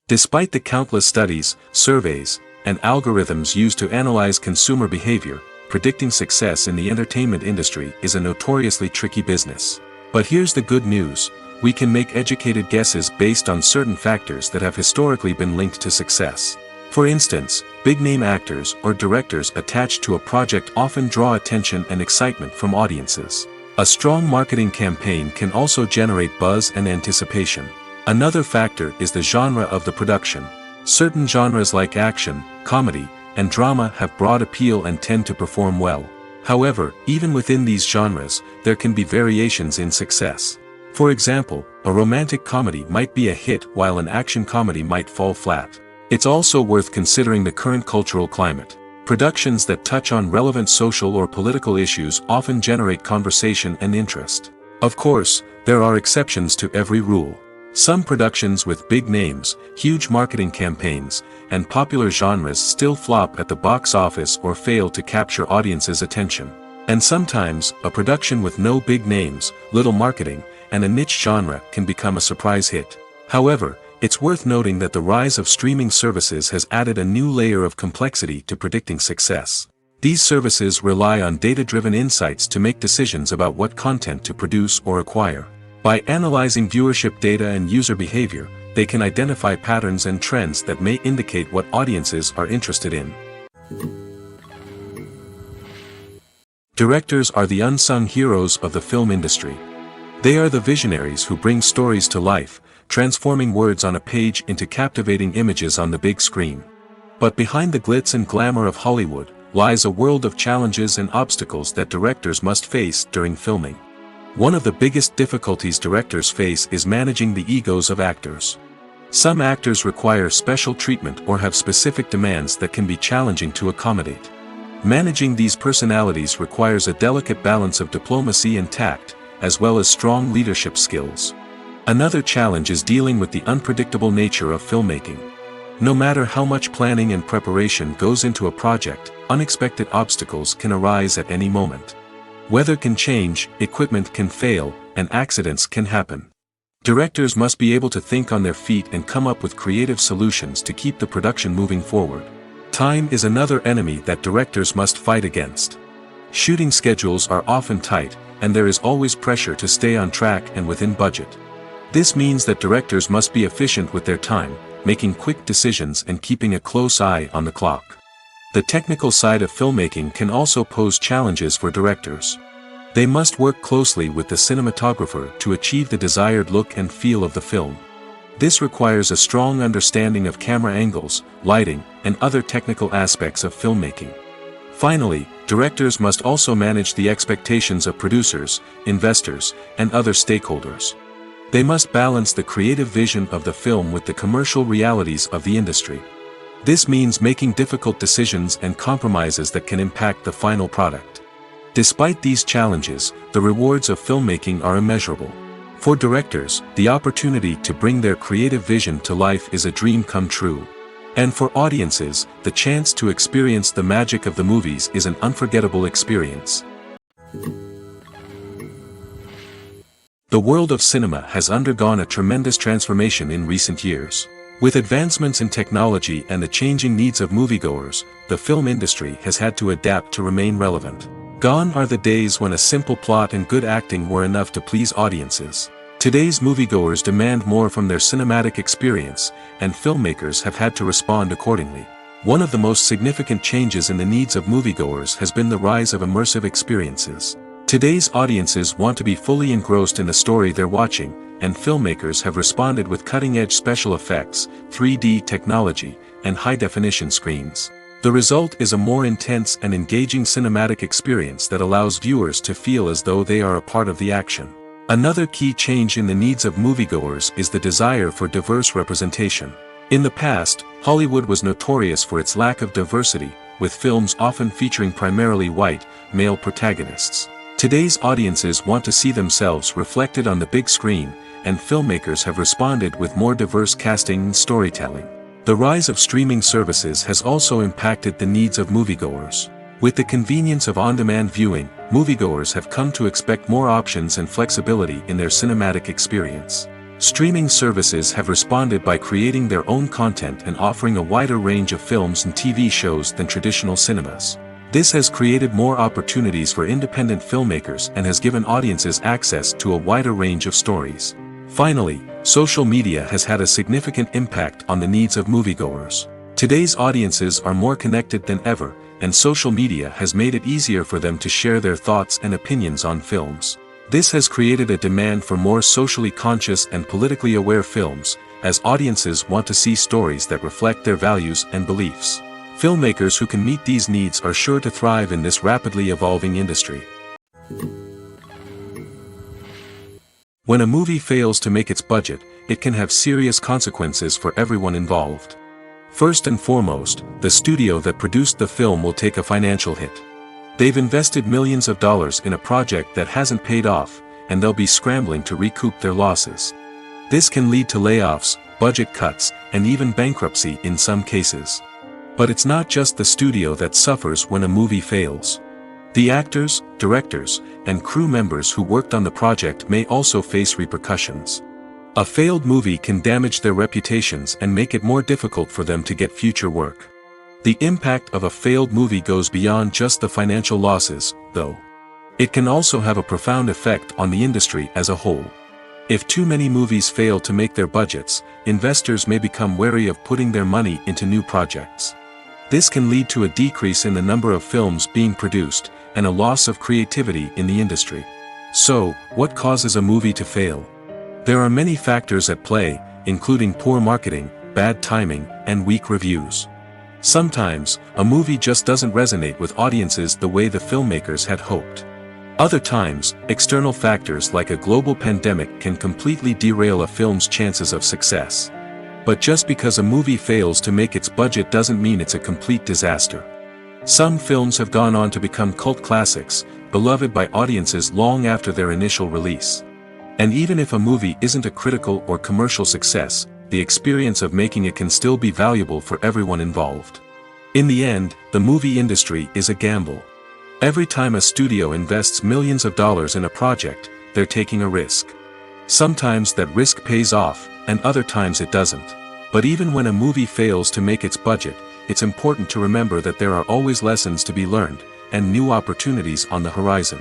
Despite the countless studies, surveys, and algorithms used to analyze consumer behavior, predicting success in the entertainment industry is a notoriously tricky business. But here's the good news: we can make educated guesses based on certain factors that have historically been linked to success. For instance, big-name actors or directors attached to a project often draw attention and excitement from audiences. A strong marketing campaign can also generate buzz and anticipation. Another factor is the genre of the production. Certain genres like action, comedy, and drama have broad appeal and tend to perform well. However, even within these genres, there can be variations in success. For example, a romantic comedy might be a hit while an action comedy might fall flat. It's also worth considering the current cultural climate. Productions that touch on relevant social or political issues often generate conversation and interest. Of course, there are exceptions to every rule. Some productions with big names, huge marketing campaigns, and popular genres still flop at the box office or fail to capture audiences' attention. And sometimes, a production with no big names, little marketing, and a niche genre can become a surprise hit. However, it's worth noting that the rise of streaming services has added a new layer of complexity to predicting success. These services rely on data-driven insights to make decisions about what content to produce or acquire. By analyzing viewership data and user behavior, they can identify patterns and trends that may indicate what audiences are interested in. Directors are the unsung heroes of the film industry. They are the visionaries who bring stories to life, transforming words on a page into captivating images on the big screen. But behind the glitz and glamour of Hollywood lies a world of challenges and obstacles that directors must face during filming. One of the biggest difficulties directors face is managing the egos of actors. Some actors require special treatment or have specific demands that can be challenging to accommodate. Managing these personalities requires a delicate balance of diplomacy and tact, as well as strong leadership skills. Another challenge is dealing with the unpredictable nature of filmmaking. No matter how much planning and preparation goes into a project, unexpected obstacles can arise at any moment. Weather can change, equipment can fail, and accidents can happen. Directors must be able to think on their feet and come up with creative solutions to keep the production moving forward. Time is another enemy that directors must fight against. Shooting schedules are often tight, and there is always pressure to stay on track and within budget. This means that directors must be efficient with their time, making quick decisions and keeping a close eye on the clock. The technical side of filmmaking can also pose challenges for directors. They must work closely with the cinematographer to achieve the desired look and feel of the film. This requires a strong understanding of camera angles, lighting, and other technical aspects of filmmaking. Finally, directors must also manage the expectations of producers, investors, and other stakeholders. They must balance the creative vision of the film with the commercial realities of the industry. This means making difficult decisions and compromises that can impact the final product. Despite these challenges, the rewards of filmmaking are immeasurable. For directors, the opportunity to bring their creative vision to life is a dream come true. And for audiences, the chance to experience the magic of the movies is an unforgettable experience. The world of cinema has undergone a tremendous transformation in recent years. With advancements in technology and the changing needs of moviegoers, the film industry has had to adapt to remain relevant. Gone are the days when a simple plot and good acting were enough to please audiences. Today's moviegoers demand more from their cinematic experience, and filmmakers have had to respond accordingly. One of the most significant changes in the needs of moviegoers has been the rise of immersive experiences. Today's audiences want to be fully engrossed in the story they're watching, and filmmakers have responded with cutting-edge special effects, 3D technology, and high-definition screens. The result is a more intense and engaging cinematic experience that allows viewers to feel as though they are a part of the action. Another key change in the needs of moviegoers is the desire for diverse representation. In the past, Hollywood was notorious for its lack of diversity, with films often featuring primarily white, male protagonists. Today's audiences want to see themselves reflected on the big screen, and filmmakers have responded with more diverse casting and storytelling. The rise of streaming services has also impacted the needs of moviegoers. With the convenience of on-demand viewing, moviegoers have come to expect more options and flexibility in their cinematic experience. Streaming services have responded by creating their own content and offering a wider range of films and TV shows than traditional cinemas. This has created more opportunities for independent filmmakers and has given audiences access to a wider range of stories. Finally, social media has had a significant impact on the needs of moviegoers. Today's audiences are more connected than ever, and social media has made it easier for them to share their thoughts and opinions on films. This has created a demand for more socially conscious and politically aware films, as audiences want to see stories that reflect their values and beliefs. Filmmakers who can meet these needs are sure to thrive in this rapidly evolving industry. When a movie fails to make its budget, it can have serious consequences for everyone involved. First and foremost, the studio that produced the film will take a financial hit. They've invested millions of dollars in a project that hasn't paid off, and they'll be scrambling to recoup their losses. This can lead to layoffs, budget cuts, and even bankruptcy in some cases. But it's not just the studio that suffers when a movie fails. The actors, directors, and crew members who worked on the project may also face repercussions. A failed movie can damage their reputations and make it more difficult for them to get future work. The impact of a failed movie goes beyond just the financial losses, though. It can also have a profound effect on the industry as a whole. If too many movies fail to make their budgets, investors may become wary of putting their money into new projects. This can lead to a decrease in the number of films being produced, and a loss of creativity in the industry. So, what causes a movie to fail? There are many factors at play, including poor marketing, bad timing, and weak reviews. Sometimes, a movie just doesn't resonate with audiences the way the filmmakers had hoped. Other times, external factors like a global pandemic can completely derail a film's chances of success. But just because a movie fails to make its budget doesn't mean it's a complete disaster. Some films have gone on to become cult classics, beloved by audiences long after their initial release. And even if a movie isn't a critical or commercial success, the experience of making it can still be valuable for everyone involved. In the end, the movie industry is a gamble. Every time a studio invests millions of dollars in a project, they're taking a risk. Sometimes that risk pays off, and other times it doesn't. But even when a movie fails to make its budget, it's important to remember that there are always lessons to be learned, and new opportunities on the horizon.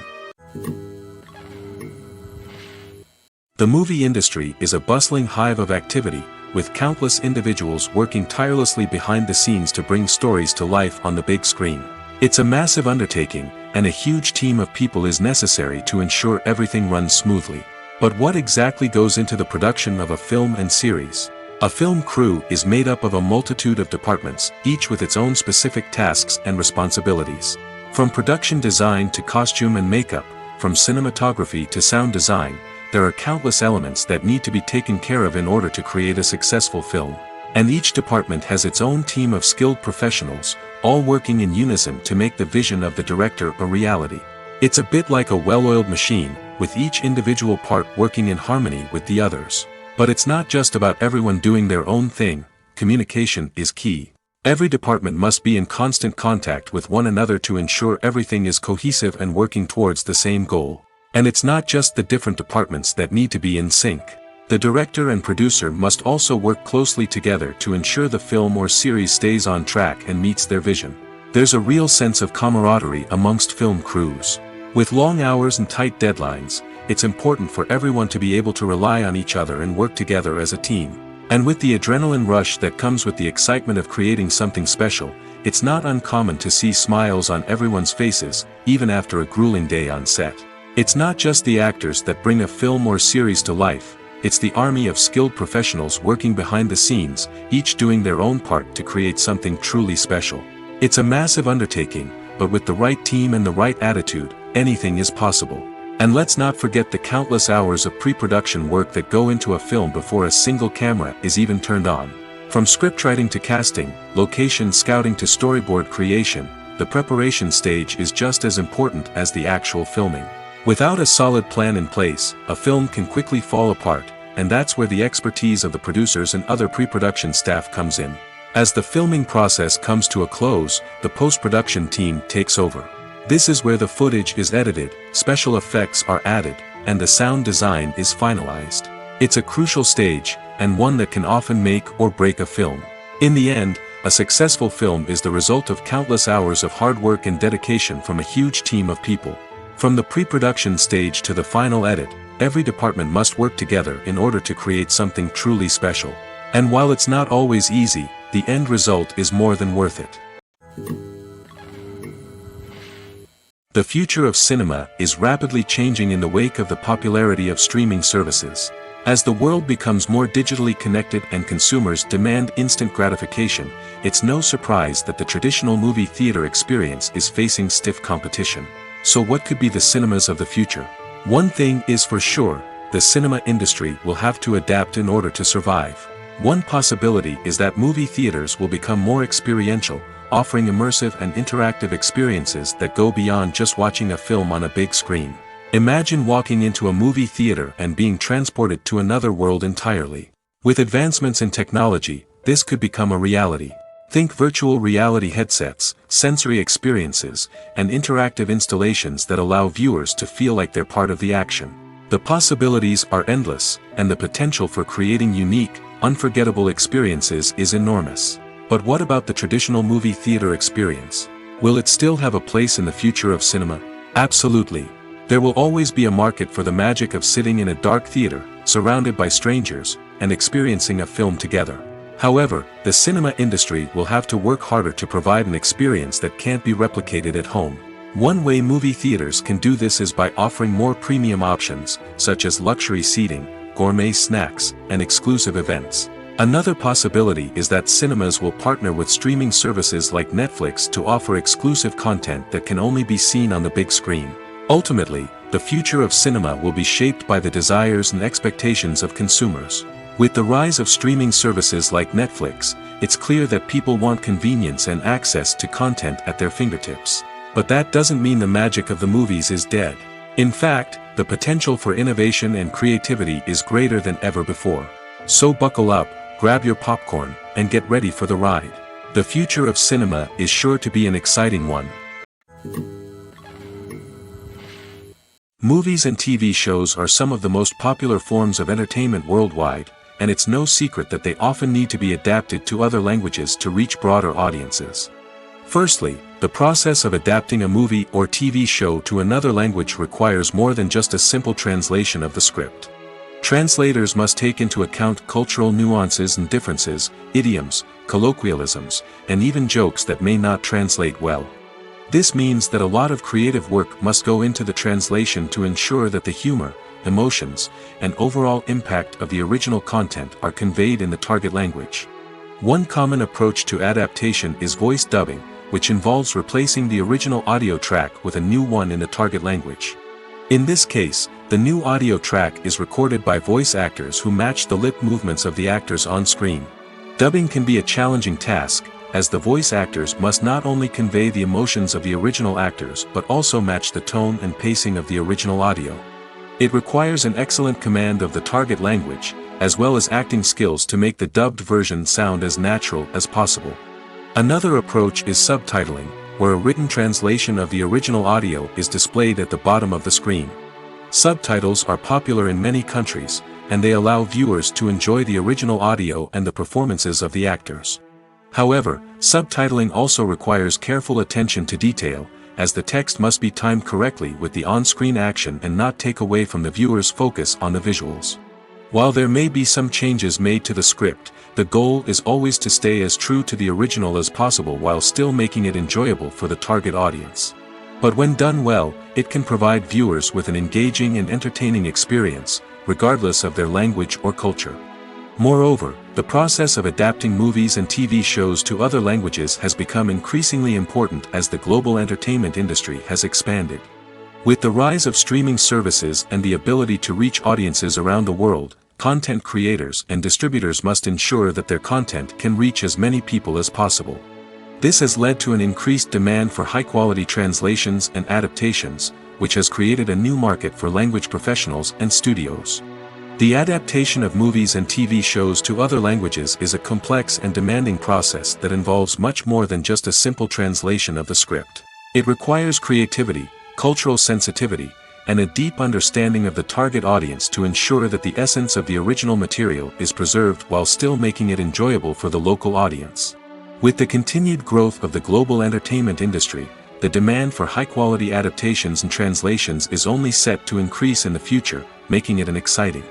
The movie industry is a bustling hive of activity, with countless individuals working tirelessly behind the scenes to bring stories to life on the big screen. It's a massive undertaking, and a huge team of people is necessary to ensure everything runs smoothly. But what exactly goes into the production of a film and series? A film crew is made up of a multitude of departments, each with its own specific tasks and responsibilities. From production design to costume and makeup, from cinematography to sound design, there are countless elements that need to be taken care of in order to create a successful film. And each department has its own team of skilled professionals, all working in unison to make the vision of the director a reality. It's a bit like a well-oiled machine, with each individual part working in harmony with the others. But it's not just about everyone doing their own thing. Communication is key. Every department must be in constant contact with one another to ensure everything is cohesive and working towards the same goal. And it's not just the different departments that need to be in sync. The director and producer must also work closely together to ensure the film or series stays on track and meets their vision. There's a real sense of camaraderie amongst film crews. With long hours and tight deadlines, it's important for everyone to be able to rely on each other and work together as a team. And with the adrenaline rush that comes with the excitement of creating something special, it's not uncommon to see smiles on everyone's faces, even after a grueling day on set. It's not just the actors that bring a film or series to life, it's the army of skilled professionals working behind the scenes, each doing their own part to create something truly special. It's a massive undertaking, but with the right team and the right attitude, anything is possible. And let's not forget the countless hours of pre-production work that go into a film before a single camera is even turned on. From scriptwriting to casting, location scouting to storyboard creation, the preparation stage is just as important as the actual filming. Without a solid plan in place, a film can quickly fall apart, and that's where the expertise of the producers and other pre-production staff comes in. As the filming process comes to a close, the post-production team takes over. This is where the footage is edited, special effects are added, and the sound design is finalized. It's a crucial stage, and one that can often make or break a film. In the end, a successful film is the result of countless hours of hard work and dedication from a huge team of people. From the pre-production stage to the final edit, every department must work together in order to create something truly special. And while it's not always easy, the end result is more than worth it. The future of cinema is rapidly changing in the wake of the popularity of streaming services. As the world becomes more digitally connected and consumers demand instant gratification, it's no surprise that the traditional movie theater experience is facing stiff competition. So what could be the cinemas of the future? One thing is for sure, the cinema industry will have to adapt in order to survive. One possibility is that movie theaters will become more experiential, offering immersive and interactive experiences that go beyond just watching a film on a big screen. Imagine walking into a movie theater and being transported to another world entirely. With advancements in technology, this could become a reality. Think virtual reality headsets, sensory experiences, and interactive installations that allow viewers to feel like they're part of the action. The possibilities are endless, and the potential for creating unique, unforgettable experiences is enormous. But what about the traditional movie theater experience? Will it still have a place in the future of cinema? Absolutely. There will always be a market for the magic of sitting in a dark theater, surrounded by strangers, and experiencing a film together. However, the cinema industry will have to work harder to provide an experience that can't be replicated at home. One way movie theaters can do this is by offering more premium options, such as luxury seating, gourmet snacks, and exclusive events. Another possibility is that cinemas will partner with streaming services like Netflix to offer exclusive content that can only be seen on the big screen. Ultimately, the future of cinema will be shaped by the desires and expectations of consumers. With the rise of streaming services like Netflix, it's clear that people want convenience and access to content at their fingertips. But that doesn't mean the magic of the movies is dead. In fact, the potential for innovation and creativity is greater than ever before. So buckle up, grab your popcorn, and get ready for the ride. The future of cinema is sure to be an exciting one. Movies and TV shows are some of the most popular forms of entertainment worldwide, and it's no secret that they often need to be adapted to other languages to reach broader audiences. Firstly, the process of adapting a movie or TV show to another language requires more than just a simple translation of the script. Translators must take into account cultural nuances and differences, idioms, colloquialisms, and even jokes that may not translate well. This means that a lot of creative work must go into the translation to ensure that the humor, emotions, and overall impact of the original content are conveyed in the target language. One common approach to adaptation is voice dubbing, which involves replacing the original audio track with a new one in the target language. In this case, the new audio track is recorded by voice actors who match the lip movements of the actors on screen. Dubbing can be a challenging task, as the voice actors must not only convey the emotions of the original actors but also match the tone and pacing of the original audio. It requires an excellent command of the target language, as well as acting skills to make the dubbed version sound as natural as possible. Another approach is subtitling, where a written translation of the original audio is displayed at the bottom of the screen. Subtitles are popular in many countries, and they allow viewers to enjoy the original audio and the performances of the actors. However, subtitling also requires careful attention to detail, as the text must be timed correctly with the on-screen action and not take away from the viewer's focus on the visuals. While there may be some changes made to the script, the goal is always to stay as true to the original as possible while still making it enjoyable for the target audience. But when done well, it can provide viewers with an engaging and entertaining experience, regardless of their language or culture. Moreover, the process of adapting movies and TV shows to other languages has become increasingly important as the global entertainment industry has expanded. With the rise of streaming services and the ability to reach audiences around the world, content creators and distributors must ensure that their content can reach as many people as possible. This has led to an increased demand for high-quality translations and adaptations, which has created a new market for language professionals and studios. The adaptation of movies and TV shows to other languages is a complex and demanding process that involves much more than just a simple translation of the script. It requires creativity, cultural sensitivity, and a deep understanding of the target audience to ensure that the essence of the original material is preserved while still making it enjoyable for the local audience. With the continued growth of the global entertainment industry, the demand for high-quality adaptations and translations is only set to increase in the future, making it an exciting.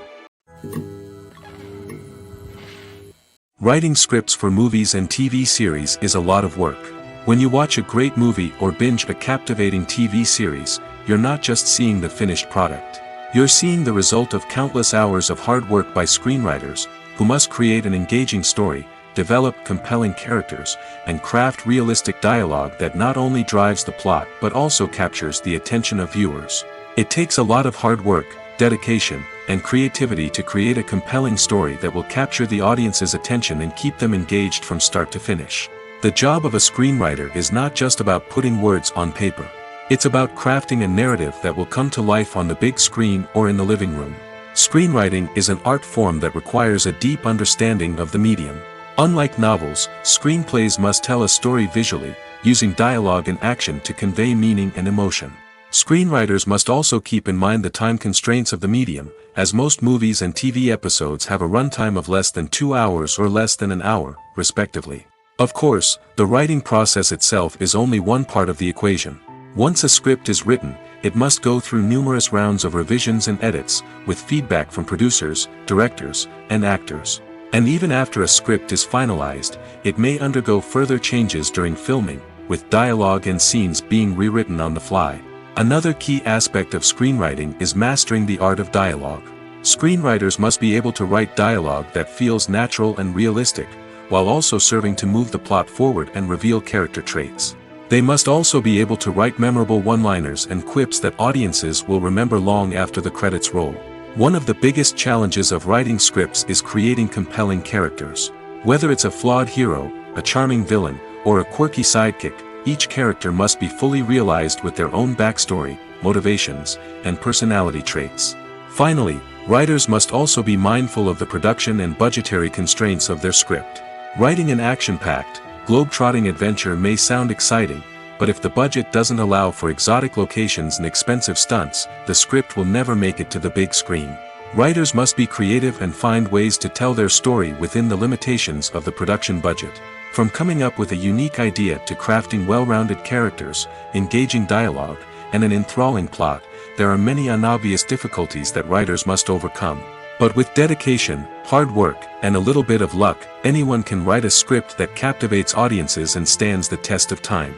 Writing scripts for movies and TV series is a lot of work. When you watch a great movie or binge a captivating TV series, you're not just seeing the finished product. You're seeing the result of countless hours of hard work by screenwriters, who must create an engaging story, develop compelling characters, and craft realistic dialogue that not only drives the plot but also captures the attention of viewers. It takes a lot of hard work, dedication, and creativity to create a compelling story that will capture the audience's attention and keep them engaged from start to finish. The job of a screenwriter is not just about putting words on paper. It's about crafting a narrative that will come to life on the big screen or in the living room. Screenwriting is an art form that requires a deep understanding of the medium. Unlike novels, screenplays must tell a story visually, using dialogue and action to convey meaning and emotion. Screenwriters must also keep in mind the time constraints of the medium, as most movies and TV episodes have a runtime of less than 2 hours or less than an hour, respectively. Of course, the writing process itself is only one part of the equation. Once a script is written, it must go through numerous rounds of revisions and edits, with feedback from producers, directors, and actors. And even after a script is finalized, it may undergo further changes during filming, with dialogue and scenes being rewritten on the fly. Another key aspect of screenwriting is mastering the art of dialogue. Screenwriters must be able to write dialogue that feels natural and realistic, while also serving to move the plot forward and reveal character traits. They must also be able to write memorable one-liners and quips that audiences will remember long after the credits roll. One of the biggest challenges of writing scripts is creating compelling characters. Whether it's a flawed hero, a charming villain, or a quirky sidekick, each character must be fully realized with their own backstory, motivations, and personality traits. Finally, writers must also be mindful of the production and budgetary constraints of their script. Writing an action-packed, globe-trotting adventure may sound exciting, but if the budget doesn't allow for exotic locations and expensive stunts, the script will never make it to the big screen. Writers must be creative and find ways to tell their story within the limitations of the production budget. From coming up with a unique idea to crafting well-rounded characters, engaging dialogue, and an enthralling plot, there are many unobvious difficulties that writers must overcome. But with dedication, hard work, and a little bit of luck, anyone can write a script that captivates audiences and stands the test of time.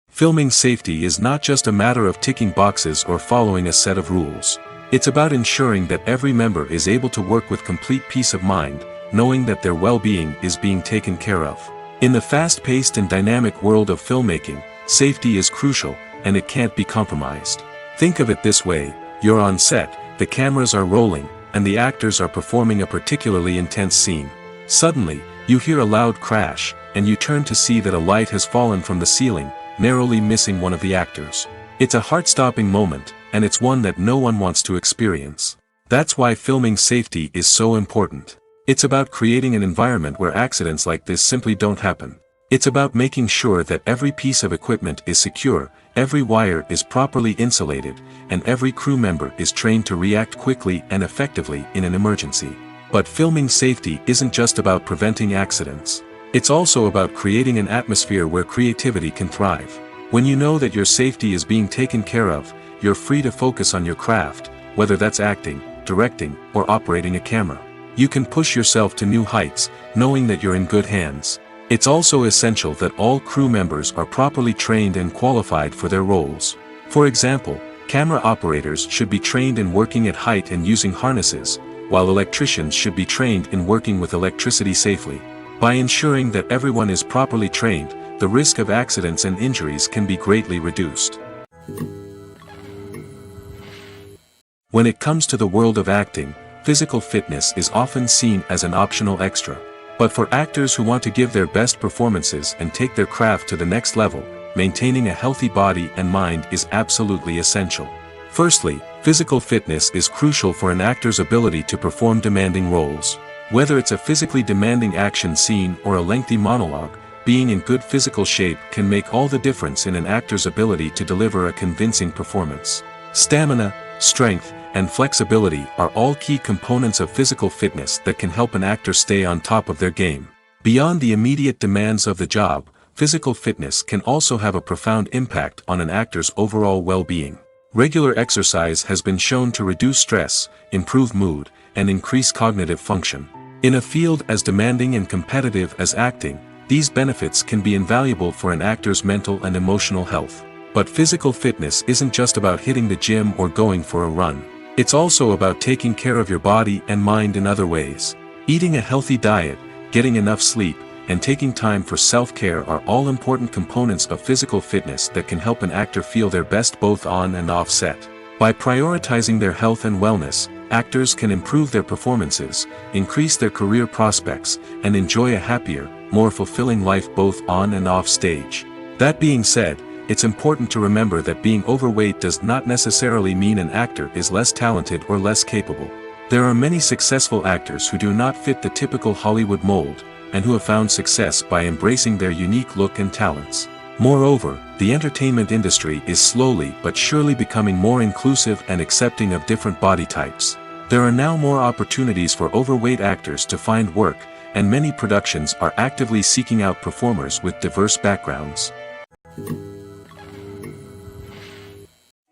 Filming safety is not just a matter of ticking boxes or following a set of rules. It's about ensuring that every member is able to work with complete peace of mind, knowing that their well-being is being taken care of. In the fast-paced and dynamic world of filmmaking, safety is crucial, and it can't be compromised. Think of it this way: you're on set, the cameras are rolling, and the actors are performing a particularly intense scene. Suddenly, you hear a loud crash, and you turn to see that a light has fallen from the ceiling, narrowly missing one of the actors. It's a heart-stopping moment, and it's one that no one wants to experience. That's why filming safety is so important. It's about creating an environment where accidents like this simply don't happen. It's about making sure that every piece of equipment is secure, every wire is properly insulated, and every crew member is trained to react quickly and effectively in an emergency. But filming safety isn't just about preventing accidents. It's also about creating an atmosphere where creativity can thrive. When you know that your safety is being taken care of, you're free to focus on your craft, whether that's acting, directing, or operating a camera. You can push yourself to new heights, knowing that you're in good hands. It's also essential that all crew members are properly trained and qualified for their roles. For example, camera operators should be trained in working at height and using harnesses, while electricians should be trained in working with electricity safely. By ensuring that everyone is properly trained, the risk of accidents and injuries can be greatly reduced. When it comes to the world of acting, physical fitness is often seen as an optional extra. But for actors who want to give their best performances and take their craft to the next level, maintaining a healthy body and mind is absolutely essential. Firstly, physical fitness is crucial for an actor's ability to perform demanding roles. Whether it's a physically demanding action scene or a lengthy monologue, being in good physical shape can make all the difference in an actor's ability to deliver a convincing performance. Stamina, strength, and flexibility are all key components of physical fitness that can help an actor stay on top of their game. Beyond the immediate demands of the job, physical fitness can also have a profound impact on an actor's overall well-being. Regular exercise has been shown to reduce stress, improve mood, and increase cognitive function. In a field as demanding and competitive as acting, these benefits can be invaluable for an actor's mental and emotional health. But physical fitness isn't just about hitting the gym or going for a run. It's also about taking care of your body and mind in other ways. Eating a healthy diet, getting enough sleep, and taking time for self-care are all important components of physical fitness that can help an actor feel their best both on and off set. By prioritizing their health and wellness, actors can improve their performances, increase their career prospects, and enjoy a happier, more fulfilling life both on and off stage. That being said, it's important to remember that being overweight does not necessarily mean an actor is less talented or less capable. There are many successful actors who do not fit the typical Hollywood mold, and who have found success by embracing their unique look and talents. Moreover, the entertainment industry is slowly but surely becoming more inclusive and accepting of different body types. There are now more opportunities for overweight actors to find work, and many productions are actively seeking out performers with diverse backgrounds.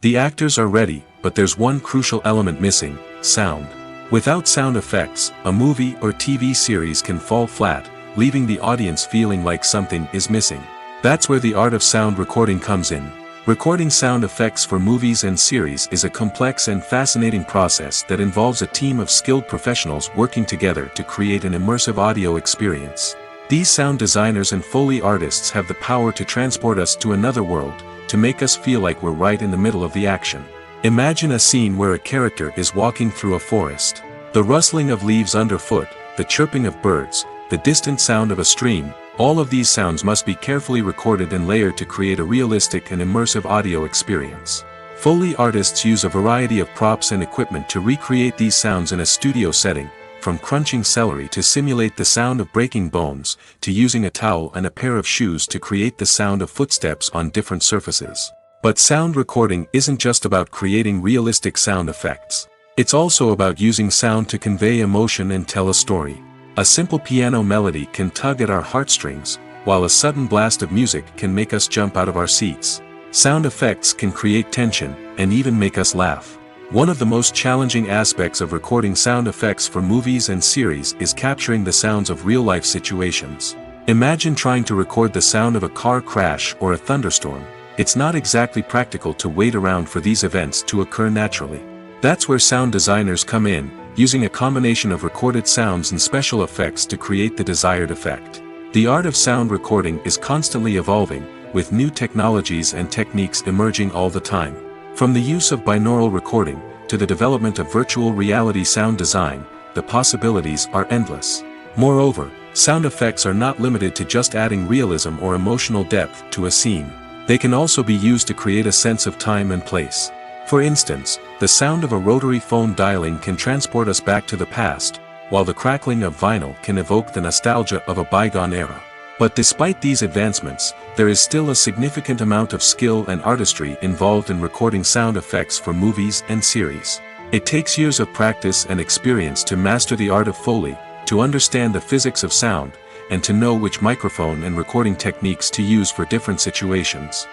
The actors are ready, but there's one crucial element missing: sound. Without sound effects, a movie or TV series can fall flat, leaving the audience feeling like something is missing. That's where the art of sound recording comes in. Recording sound effects for movies and series is a complex and fascinating process that involves a team of skilled professionals working together to create an immersive audio experience. These sound designers and Foley artists have the power to transport us to another world, to make us feel like we're right in the middle of the action. Imagine a scene where a character is walking through a forest. The rustling of leaves underfoot, the chirping of birds, the distant sound of a stream, all of these sounds must be carefully recorded and layered to create a realistic and immersive audio experience. Foley artists use a variety of props and equipment to recreate these sounds in a studio setting, from crunching celery to simulate the sound of breaking bones, to using a towel and a pair of shoes to create the sound of footsteps on different surfaces. But sound recording isn't just about creating realistic sound effects. It's also about using sound to convey emotion and tell a story. A simple piano melody can tug at our heartstrings, while a sudden blast of music can make us jump out of our seats. Sound effects can create tension, and even make us laugh. One of the most challenging aspects of recording sound effects for movies and series is capturing the sounds of real-life situations. Imagine trying to record the sound of a car crash or a thunderstorm. It's not exactly practical to wait around for these events to occur naturally. That's where sound designers come in, using a combination of recorded sounds and special effects to create the desired effect. The art of sound recording is constantly evolving, with new technologies and techniques emerging all the time. From the use of binaural recording, to the development of virtual reality sound design, the possibilities are endless. Moreover, sound effects are not limited to just adding realism or emotional depth to a scene. They can also be used to create a sense of time and place. For instance, the sound of a rotary phone dialing can transport us back to the past, while the crackling of vinyl can evoke the nostalgia of a bygone era. But despite these advancements, there is still a significant amount of skill and artistry involved in recording sound effects for movies and series. It takes years of practice and experience to master the art of Foley, to understand the physics of sound, and to know which microphone and recording techniques to use for different situations.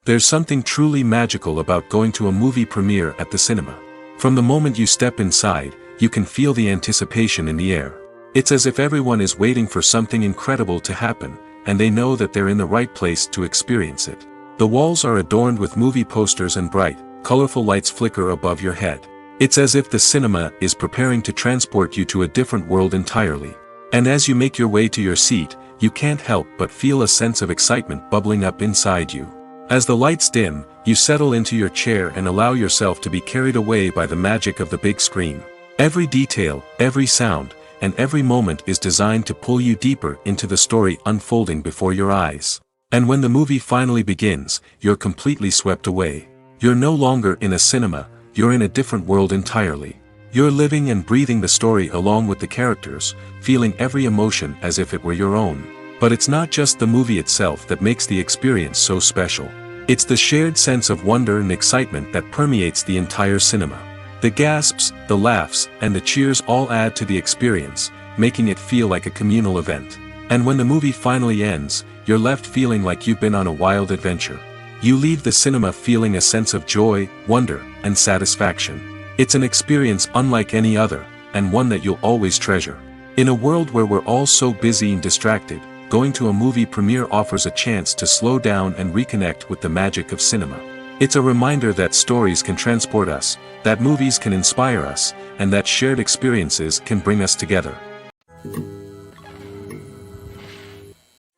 There's something truly magical about going to a movie premiere at the cinema. From the moment you step inside, you can feel the anticipation in the air. It's as if everyone is waiting for something incredible to happen, and they know that they're in the right place to experience it. The walls are adorned with movie posters and bright, colorful lights flicker above your head. It's as if the cinema is preparing to transport you to a different world entirely. And as you make your way to your seat, you can't help but feel a sense of excitement bubbling up inside you. As the lights dim, you settle into your chair and allow yourself to be carried away by the magic of the big screen. Every detail, every sound, and every moment is designed to pull you deeper into the story unfolding before your eyes. And when the movie finally begins, you're completely swept away. You're no longer in a cinema, you're in a different world entirely. You're living and breathing the story along with the characters, feeling every emotion as if it were your own. But it's not just the movie itself that makes the experience so special. It's the shared sense of wonder and excitement that permeates the entire cinema. The gasps, the laughs, and the cheers all add to the experience, making it feel like a communal event. And when the movie finally ends, you're left feeling like you've been on a wild adventure. You leave the cinema feeling a sense of joy, wonder, and satisfaction. It's an experience unlike any other, and one that you'll always treasure. In a world where we're all so busy and distracted, going to a movie premiere offers a chance to slow down and reconnect with the magic of cinema. It's a reminder that stories can transport us, that movies can inspire us, and that shared experiences can bring us together.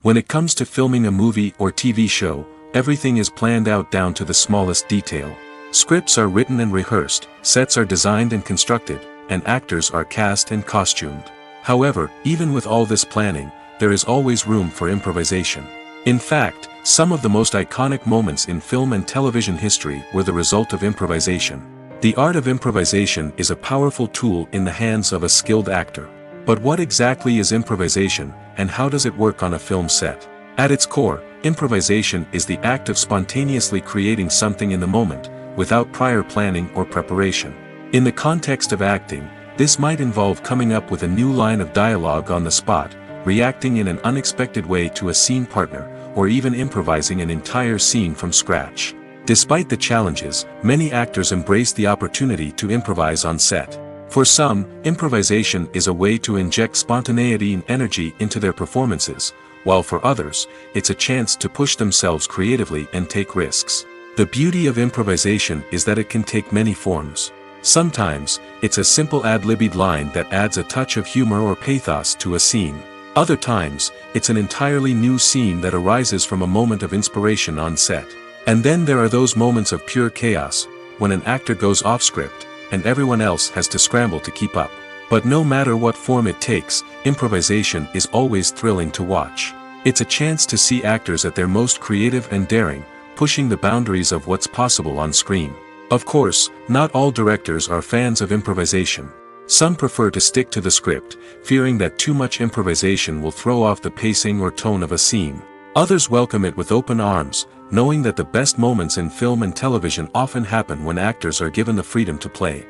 When it comes to filming a movie or TV show, everything is planned out down to the smallest detail. Scripts are written and rehearsed, sets are designed and constructed, and actors are cast and costumed. However, even with all this planning, there is always room for improvisation. In fact, some of the most iconic moments in film and television history were the result of improvisation. The art of improvisation is a powerful tool in the hands of a skilled actor. But what exactly is improvisation, and how does it work on a film set? At its core, improvisation is the act of spontaneously creating something in the moment, without prior planning or preparation. In the context of acting, this might involve coming up with a new line of dialogue on the spot, reacting in an unexpected way to a scene partner, or even improvising an entire scene from scratch. Despite the challenges, many actors embrace the opportunity to improvise on set. For some, improvisation is a way to inject spontaneity and energy into their performances, while for others, it's a chance to push themselves creatively and take risks. The beauty of improvisation is that it can take many forms. Sometimes, it's a simple ad-libbed line that adds a touch of humor or pathos to a scene. Other times, it's an entirely new scene that arises from a moment of inspiration on set. And then there are those moments of pure chaos, when an actor goes off script, and everyone else has to scramble to keep up. But no matter what form it takes, improvisation is always thrilling to watch. It's a chance to see actors at their most creative and daring, pushing the boundaries of what's possible on screen. Of course, not all directors are fans of improvisation. Some prefer to stick to the script, fearing that too much improvisation will throw off the pacing or tone of a scene. Others welcome it with open arms, knowing that the best moments in film and television often happen when actors are given the freedom to play.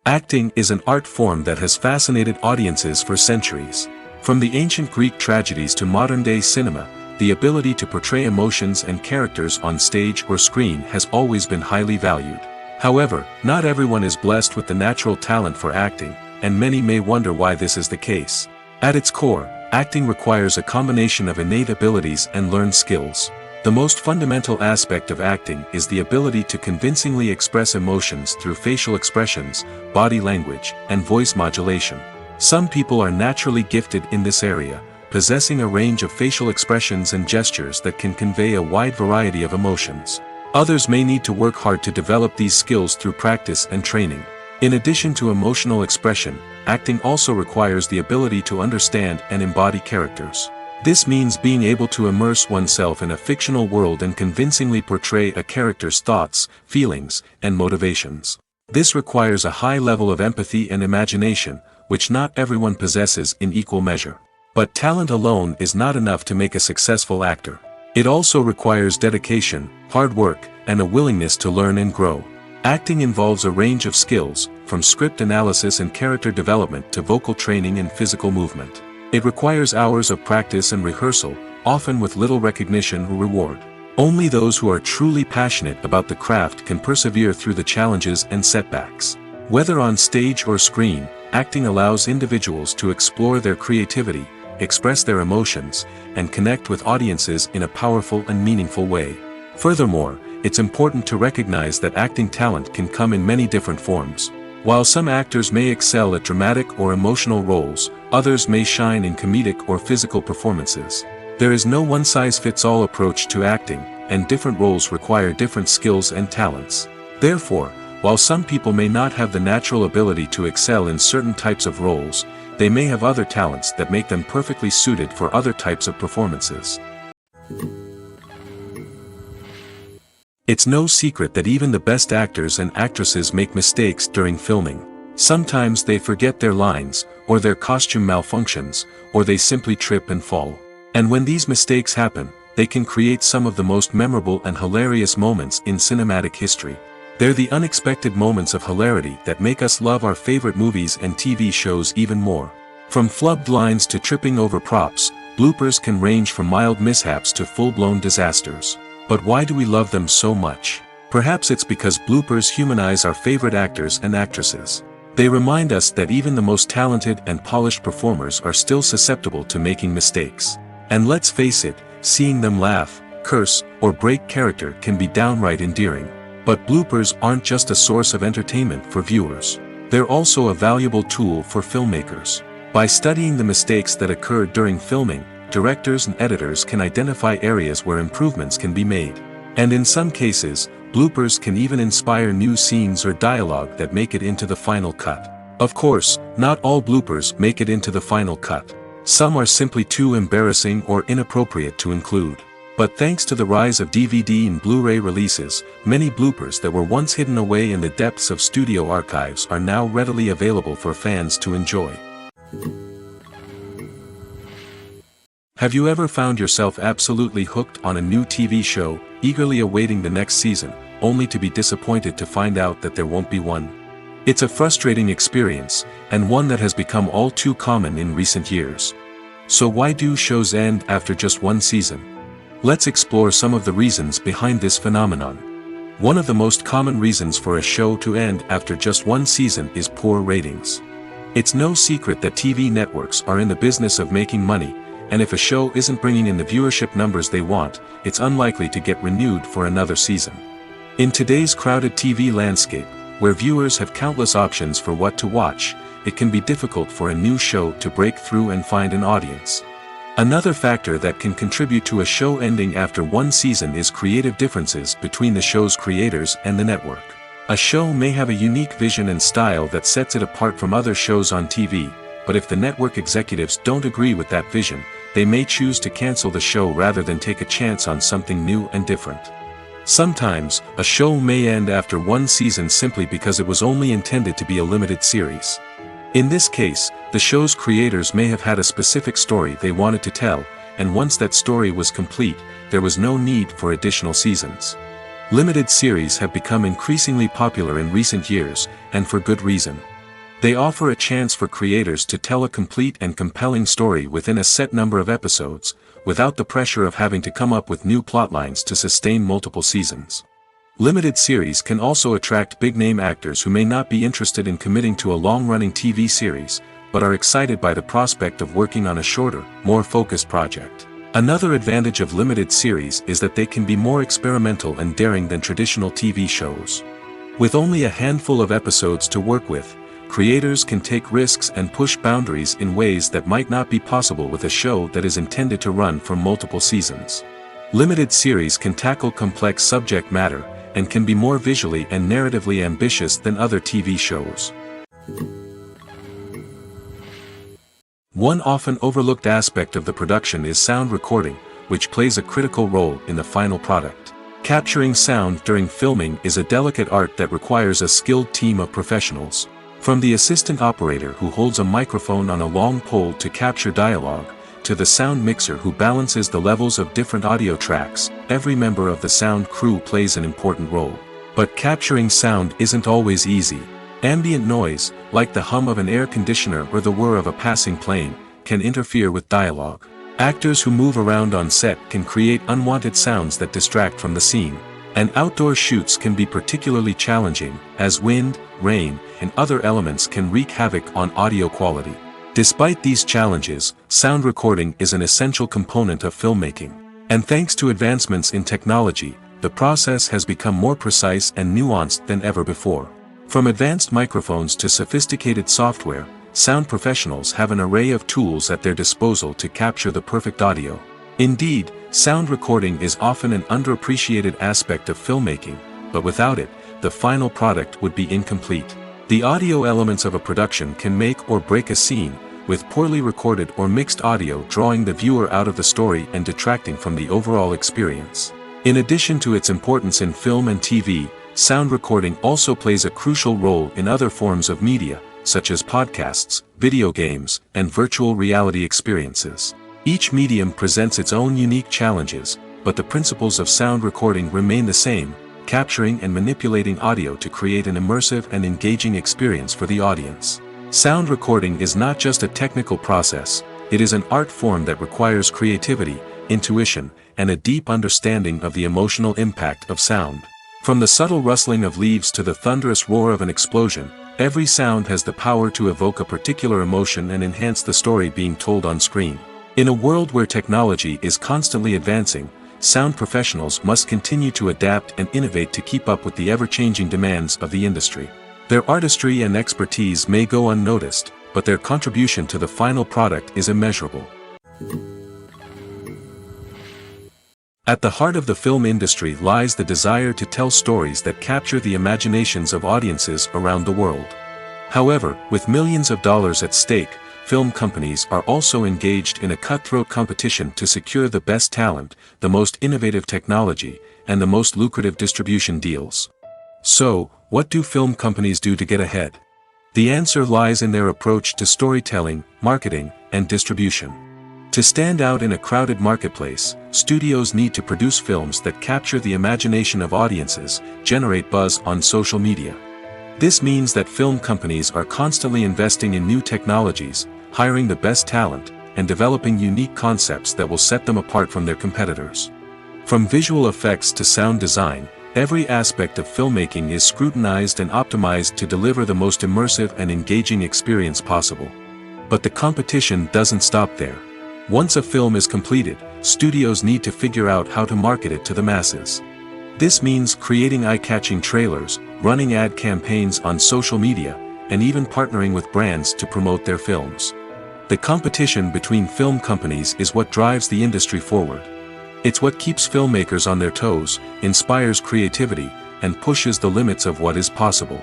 Acting is an art form that has fascinated audiences for centuries. From the ancient Greek tragedies to modern-day cinema, the ability to portray emotions and characters on stage or screen has always been highly valued. However, not everyone is blessed with the natural talent for acting, and many may wonder why this is the case. At its core, acting requires a combination of innate abilities and learned skills. The most fundamental aspect of acting is the ability to convincingly express emotions through facial expressions, body language, and voice modulation. Some people are naturally gifted in this area, possessing a range of facial expressions and gestures that can convey a wide variety of emotions. Others may need to work hard to develop these skills through practice and training. In addition to emotional expression, acting also requires the ability to understand and embody characters. This means being able to immerse oneself in a fictional world and convincingly portray a character's thoughts, feelings, and motivations. This requires a high level of empathy and imagination, which not everyone possesses in equal measure. But talent alone is not enough to make a successful actor. It also requires dedication, hard work, and a willingness to learn and grow. Acting involves a range of skills, from script analysis and character development to vocal training and physical movement. It requires hours of practice and rehearsal, often with little recognition or reward. Only those who are truly passionate about the craft can persevere through the challenges and setbacks. Whether on stage or screen, acting allows individuals to explore their creativity, express their emotions, and connect with audiences in a powerful and meaningful way. Furthermore, it's important to recognize that acting talent can come in many different forms. While some actors may excel at dramatic or emotional roles, others may shine in comedic or physical performances. There is no one-size-fits-all approach to acting, and different roles require different skills and talents. Therefore, while some people may not have the natural ability to excel in certain types of roles, they may have other talents that make them perfectly suited for other types of performances. It's no secret that even the best actors and actresses make mistakes during filming. Sometimes they forget their lines, or their costume malfunctions, or they simply trip and fall. And when these mistakes happen, they can create some of the most memorable and hilarious moments in cinematic history. They're the unexpected moments of hilarity that make us love our favorite movies and TV shows even more. From flubbed lines to tripping over props, bloopers can range from mild mishaps to full-blown disasters. But why do we love them so much? Perhaps it's because bloopers humanize our favorite actors and actresses. They remind us that even the most talented and polished performers are still susceptible to making mistakes. And let's face it, seeing them laugh, curse, or break character can be downright endearing. But bloopers aren't just a source of entertainment for viewers. They're also a valuable tool for filmmakers. By studying the mistakes that occur during filming, directors and editors can identify areas where improvements can be made. And in some cases, bloopers can even inspire new scenes or dialogue that make it into the final cut. Of course, not all bloopers make it into the final cut. Some are simply too embarrassing or inappropriate to include. But thanks to the rise of DVD and Blu-ray releases, many bloopers that were once hidden away in the depths of studio archives are now readily available for fans to enjoy. Have you ever found yourself absolutely hooked on a new TV show, eagerly awaiting the next season, only to be disappointed to find out that there won't be one? It's a frustrating experience, and one that has become all too common in recent years. So why do shows end after just one season? Let's explore some of the reasons behind this phenomenon. One of the most common reasons for a show to end after just one season is poor ratings. It's no secret that TV networks are in the business of making money, and if a show isn't bringing in the viewership numbers they want, it's unlikely to get renewed for another season. In today's crowded TV landscape, where viewers have countless options for what to watch, it can be difficult for a new show to break through and find an audience. Another factor that can contribute to a show ending after one season is creative differences between the show's creators and the network. A show may have a unique vision and style that sets it apart from other shows on TV, but if the network executives don't agree with that vision, they may choose to cancel the show rather than take a chance on something new and different. Sometimes, a show may end after one season simply because it was only intended to be a limited series. In this case, the show's creators may have had a specific story they wanted to tell, and once that story was complete, there was no need for additional seasons. Limited series have become increasingly popular in recent years, and for good reason. They offer a chance for creators to tell a complete and compelling story within a set number of episodes, without the pressure of having to come up with new plotlines to sustain multiple seasons. Limited series can also attract big-name actors who may not be interested in committing to a long-running TV series, but are excited by the prospect of working on a shorter, more focused project. Another advantage of limited series is that they can be more experimental and daring than traditional TV shows. With only a handful of episodes to work with, creators can take risks and push boundaries in ways that might not be possible with a show that is intended to run for multiple seasons. Limited series can tackle complex subject matter, and can be more visually and narratively ambitious than other TV shows. One often overlooked aspect of the production is sound recording, which plays a critical role in the final product. Capturing sound during filming is a delicate art that requires a skilled team of professionals. From the assistant operator who holds a microphone on a long pole to capture dialogue, to the sound mixer who balances the levels of different audio tracks, every member of the sound crew plays an important role. But capturing sound isn't always easy. Ambient noise, like the hum of an air conditioner or the whir of a passing plane, can interfere with dialogue. Actors who move around on set can create unwanted sounds that distract from the scene. And outdoor shoots can be particularly challenging, as wind, rain, and other elements can wreak havoc on audio quality. Despite these challenges, sound recording is an essential component of filmmaking. And thanks to advancements in technology, the process has become more precise and nuanced than ever before. From advanced microphones to sophisticated software, sound professionals have an array of tools at their disposal to capture the perfect audio. Indeed, sound recording is often an underappreciated aspect of filmmaking, but without it, the final product would be incomplete. The audio elements of a production can make or break a scene, with poorly recorded or mixed audio drawing the viewer out of the story and detracting from the overall experience. In addition to its importance in film and TV, sound recording also plays a crucial role in other forms of media, such as podcasts, video games, and virtual reality experiences. Each medium presents its own unique challenges, but the principles of sound recording remain the same: capturing and manipulating audio to create an immersive and engaging experience for the audience. Sound recording is not just a technical process, it is an art form that requires creativity, intuition, and a deep understanding of the emotional impact of sound. From the subtle rustling of leaves to the thunderous roar of an explosion, every sound has the power to evoke a particular emotion and enhance the story being told on screen. In a world where technology is constantly advancing, sound professionals must continue to adapt and innovate to keep up with the ever-changing demands of the industry. Their artistry and expertise may go unnoticed, but their contribution to the final product is immeasurable. At the heart of the film industry lies the desire to tell stories that capture the imaginations of audiences around the world. However, with millions of dollars at stake, film companies are also engaged in a cutthroat competition to secure the best talent, the most innovative technology, and the most lucrative distribution deals. So, what do film companies do to get ahead? The answer lies in their approach to storytelling, marketing, and distribution. To stand out in a crowded marketplace, studios need to produce films that capture the imagination of audiences, generate buzz on social media. This means that film companies are constantly investing in new technologies, hiring the best talent, and developing unique concepts that will set them apart from their competitors. From visual effects to sound design, every aspect of filmmaking is scrutinized and optimized to deliver the most immersive and engaging experience possible. But the competition doesn't stop there. Once a film is completed, studios need to figure out how to market it to the masses. This means creating eye-catching trailers, running ad campaigns on social media, and even partnering with brands to promote their films. The competition between film companies is what drives the industry forward. It's what keeps filmmakers on their toes, inspires creativity, and pushes the limits of what is possible.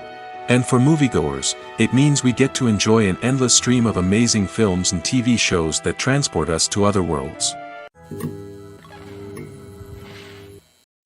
And for moviegoers, it means we get to enjoy an endless stream of amazing films and TV shows that transport us to other worlds.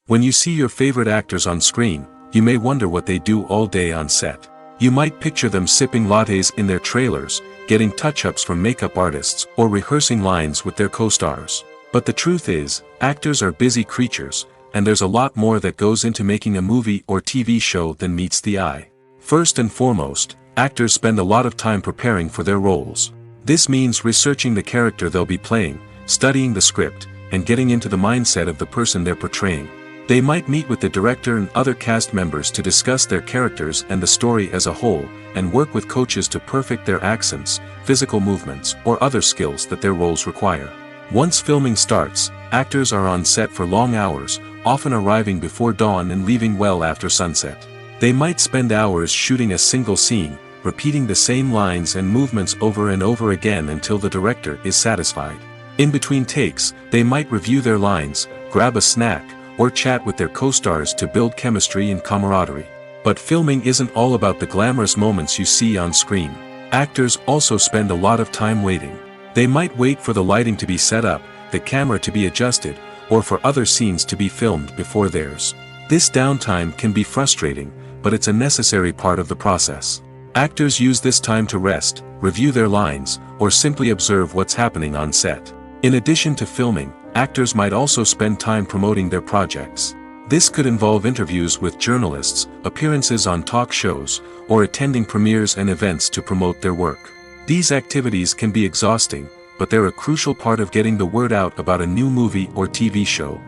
When you see your favorite actors on screen, you may wonder what they do all day on set. You might picture them sipping lattes in their trailers, getting touch-ups from makeup artists, or rehearsing lines with their co-stars. But the truth is, actors are busy creatures, and there's a lot more that goes into making a movie or TV show than meets the eye. First and foremost, actors spend a lot of time preparing for their roles. This means researching the character they'll be playing, studying the script, and getting into the mindset of the person they're portraying. They might meet with the director and other cast members to discuss their characters and the story as a whole, and work with coaches to perfect their accents, physical movements, or other skills that their roles require. Once filming starts, actors are on set for long hours, often arriving before dawn and leaving well after sunset. They might spend hours shooting a single scene, repeating the same lines and movements over and over again until the director is satisfied. In between takes, they might review their lines, grab a snack, or chat with their co-stars to build chemistry and camaraderie. But filming isn't all about the glamorous moments you see on screen. Actors also spend a lot of time waiting. They might wait for the lighting to be set up, the camera to be adjusted, or for other scenes to be filmed before theirs. This downtime can be frustrating, but it's a necessary part of the process. Actors use this time to rest, review their lines, or simply observe what's happening on set. In addition to filming, actors might also spend time promoting their projects. This could involve interviews with journalists, appearances on talk shows, or attending premieres and events to promote their work. These activities can be exhausting, but they're a crucial part of getting the word out about a new movie or TV show.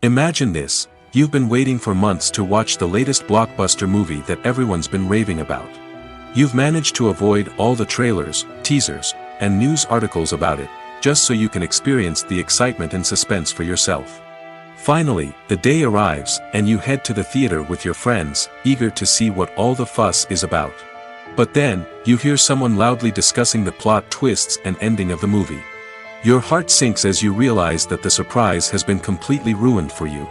Imagine this: you've been waiting for months to watch the latest blockbuster movie that everyone's been raving about. You've managed to avoid all the trailers, teasers, and news articles about it, just so you can experience the excitement and suspense for yourself. Finally, the day arrives, and you head to the theater with your friends, eager to see what all the fuss is about. But then, you hear someone loudly discussing the plot twists and ending of the movie. Your heart sinks as you realize that the surprise has been completely ruined for you.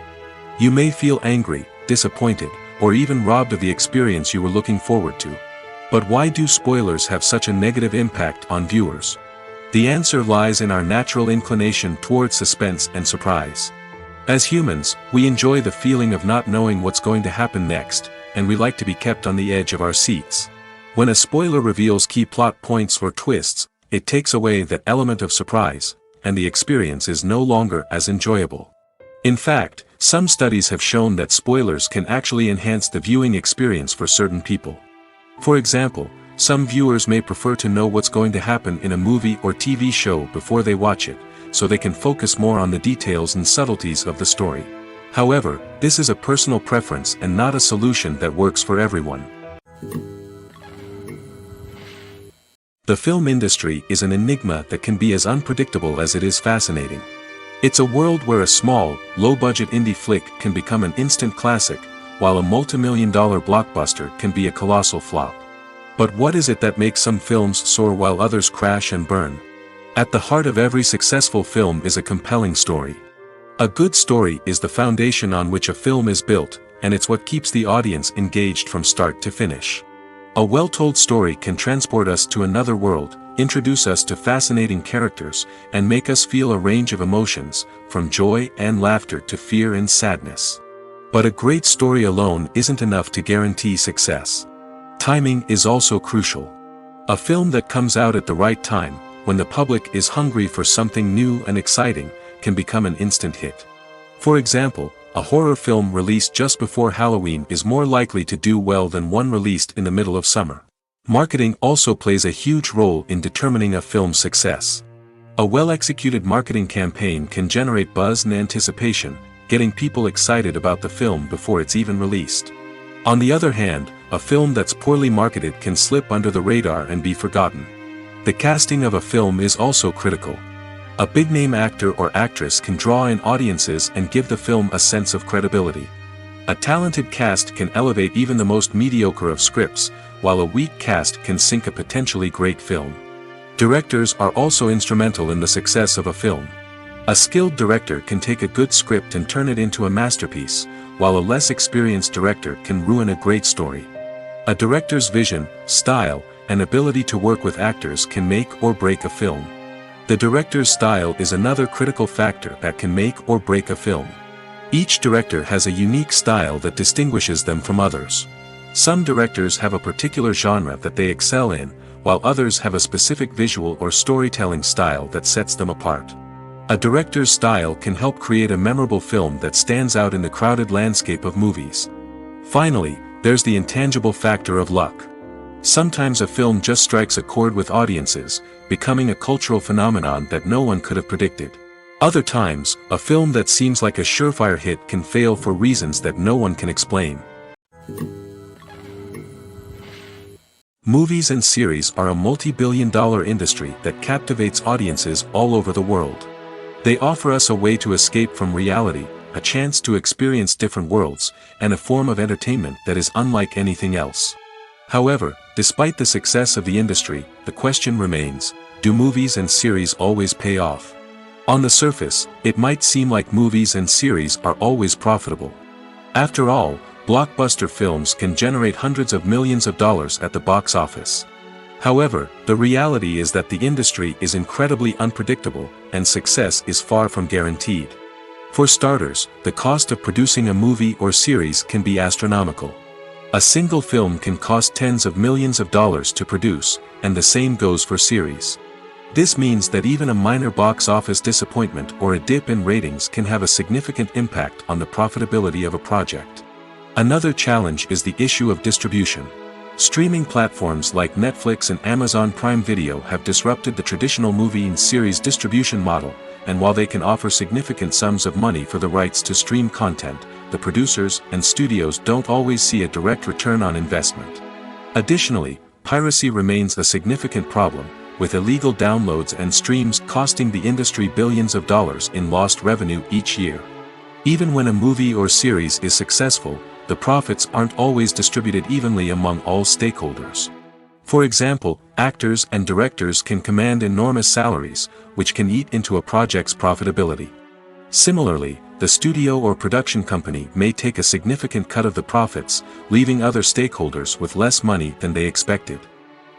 You may feel angry, disappointed, or even robbed of the experience you were looking forward to. But why do spoilers have such a negative impact on viewers? The answer lies in our natural inclination toward suspense and surprise. As humans, we enjoy the feeling of not knowing what's going to happen next, and we like to be kept on the edge of our seats. When a spoiler reveals key plot points or twists, it takes away that element of surprise, and the experience is no longer as enjoyable. In fact, some studies have shown that spoilers can actually enhance the viewing experience for certain people. For example, some viewers may prefer to know what's going to happen in a movie or TV show before they watch it, so they can focus more on the details and subtleties of the story. However, this is a personal preference and not a solution that works for everyone. The film industry is an enigma that can be as unpredictable as it is fascinating. It's a world where a small, low-budget indie flick can become an instant classic, while a multi-million-dollar blockbuster can be a colossal flop. But what is it that makes some films soar while others crash and burn? At the heart of every successful film is a compelling story. A good story is the foundation on which a film is built, and it's what keeps the audience engaged from start to finish. A well-told story can transport us to another world, introduce us to fascinating characters, and make us feel a range of emotions, from joy and laughter to fear and sadness. But a great story alone isn't enough to guarantee success. Timing is also crucial. A film that comes out at the right time, when the public is hungry for something new and exciting, can become an instant hit. For example, a horror film released just before Halloween is more likely to do well than one released in the middle of summer. Marketing also plays a huge role in determining a film's success. A well-executed marketing campaign can generate buzz and anticipation, getting people excited about the film before it's even released. On the other hand, a film that's poorly marketed can slip under the radar and be forgotten. The casting of a film is also critical. A big-name actor or actress can draw in audiences and give the film a sense of credibility. A talented cast can elevate even the most mediocre of scripts, while a weak cast can sink a potentially great film. Directors are also instrumental in the success of a film. A skilled director can take a good script and turn it into a masterpiece, while a less experienced director can ruin a great story. A director's vision, style, and ability to work with actors can make or break a film. The director's style is another critical factor that can make or break a film. Each director has a unique style that distinguishes them from others. Some directors have a particular genre that they excel in, while others have a specific visual or storytelling style that sets them apart. A director's style can help create a memorable film that stands out in the crowded landscape of movies. Finally, there's the intangible factor of luck. Sometimes a film just strikes a chord with audiences, becoming a cultural phenomenon that no one could have predicted. Other times, a film that seems like a surefire hit can fail for reasons that no one can explain. Movies and series are a multi-billion-dollar industry that captivates audiences all over the world. They offer us a way to escape from reality, a chance to experience different worlds, and a form of entertainment that is unlike anything else. However, despite the success of the industry, the question remains, do movies and series always pay off? On the surface, it might seem like movies and series are always profitable. After all, blockbuster films can generate hundreds of millions of dollars at the box office. However, the reality is that the industry is incredibly unpredictable, and success is far from guaranteed. For starters, the cost of producing a movie or series can be astronomical. A single film can cost tens of millions of dollars to produce, and the same goes for series. This means that even a minor box office disappointment or a dip in ratings can have a significant impact on the profitability of a project. Another challenge is the issue of distribution. Streaming platforms like Netflix and Amazon Prime Video have disrupted the traditional movie and series distribution model, and while they can offer significant sums of money for the rights to stream content, the producers and studios don't always see a direct return on investment. Additionally, piracy remains a significant problem, with illegal downloads and streams costing the industry billions of dollars in lost revenue each year. Even when a movie or series is successful, the profits aren't always distributed evenly among all stakeholders. For example, actors and directors can command enormous salaries, which can eat into a project's profitability. Similarly, the studio or production company may take a significant cut of the profits, leaving other stakeholders with less money than they expected.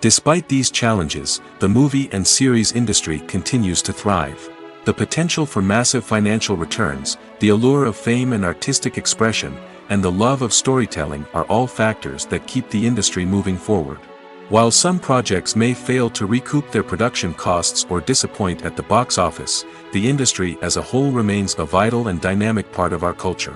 Despite these challenges, the movie and series industry continues to thrive. The potential for massive financial returns, the allure of fame and artistic expression, and the love of storytelling are all factors that keep the industry moving forward. While some projects may fail to recoup their production costs or disappoint at the box office, the industry as a whole remains a vital and dynamic part of our culture.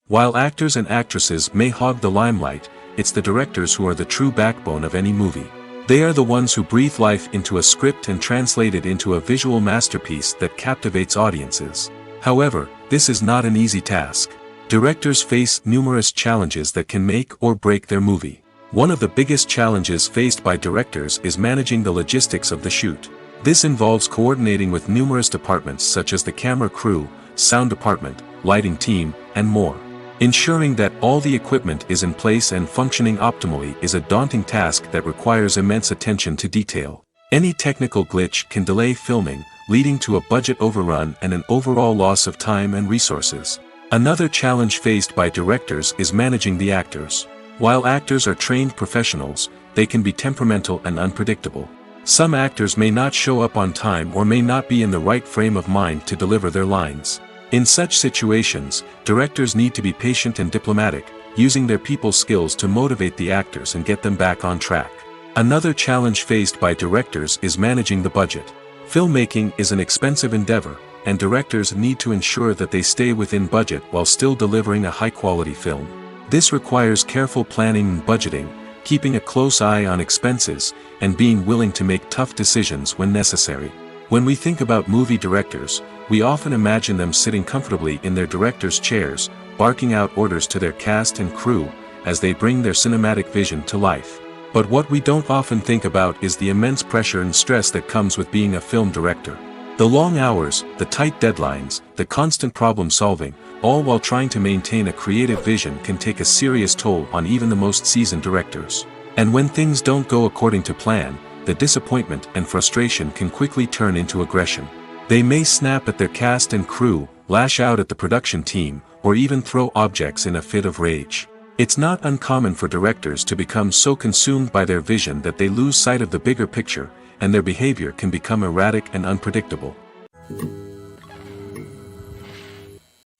While actors and actresses may hog the limelight, it's the directors who are the true backbone of any movie. They are the ones who breathe life into a script and translate it into a visual masterpiece that captivates audiences. However, this is not an easy task. Directors face numerous challenges that can make or break their movie. One of the biggest challenges faced by directors is managing the logistics of the shoot. This involves coordinating with numerous departments such as the camera crew, sound department, lighting team, and more. Ensuring that all the equipment is in place and functioning optimally is a daunting task that requires immense attention to detail. Any technical glitch can delay filming, leading to a budget overrun and an overall loss of time and resources. Another challenge faced by directors is managing the actors. While actors are trained professionals, they can be temperamental and unpredictable. Some actors may not show up on time or may not be in the right frame of mind to deliver their lines. In such situations, directors need to be patient and diplomatic, using their people skills to motivate the actors and get them back on track. Another challenge faced by directors is managing the budget. Filmmaking is an expensive endeavor, and directors need to ensure that they stay within budget while still delivering a high-quality film. This requires careful planning and budgeting, keeping a close eye on expenses, and being willing to make tough decisions when necessary. When we think about movie directors, we often imagine them sitting comfortably in their director's chairs, barking out orders to their cast and crew, as they bring their cinematic vision to life. But what we don't often think about is the immense pressure and stress that comes with being a film director. The The long hours, the tight deadlines, the constant problem solving, all while trying to maintain a creative vision can take a serious toll on even the most seasoned directors. And when things don't go according to plan, the disappointment and frustration can quickly turn into aggression. They may snap at their cast and crew, lash out at the production team, or even throw objects in a fit of rage. It's not uncommon for directors to become so consumed by their vision that they lose sight of the bigger picture, and their behavior can become erratic and unpredictable.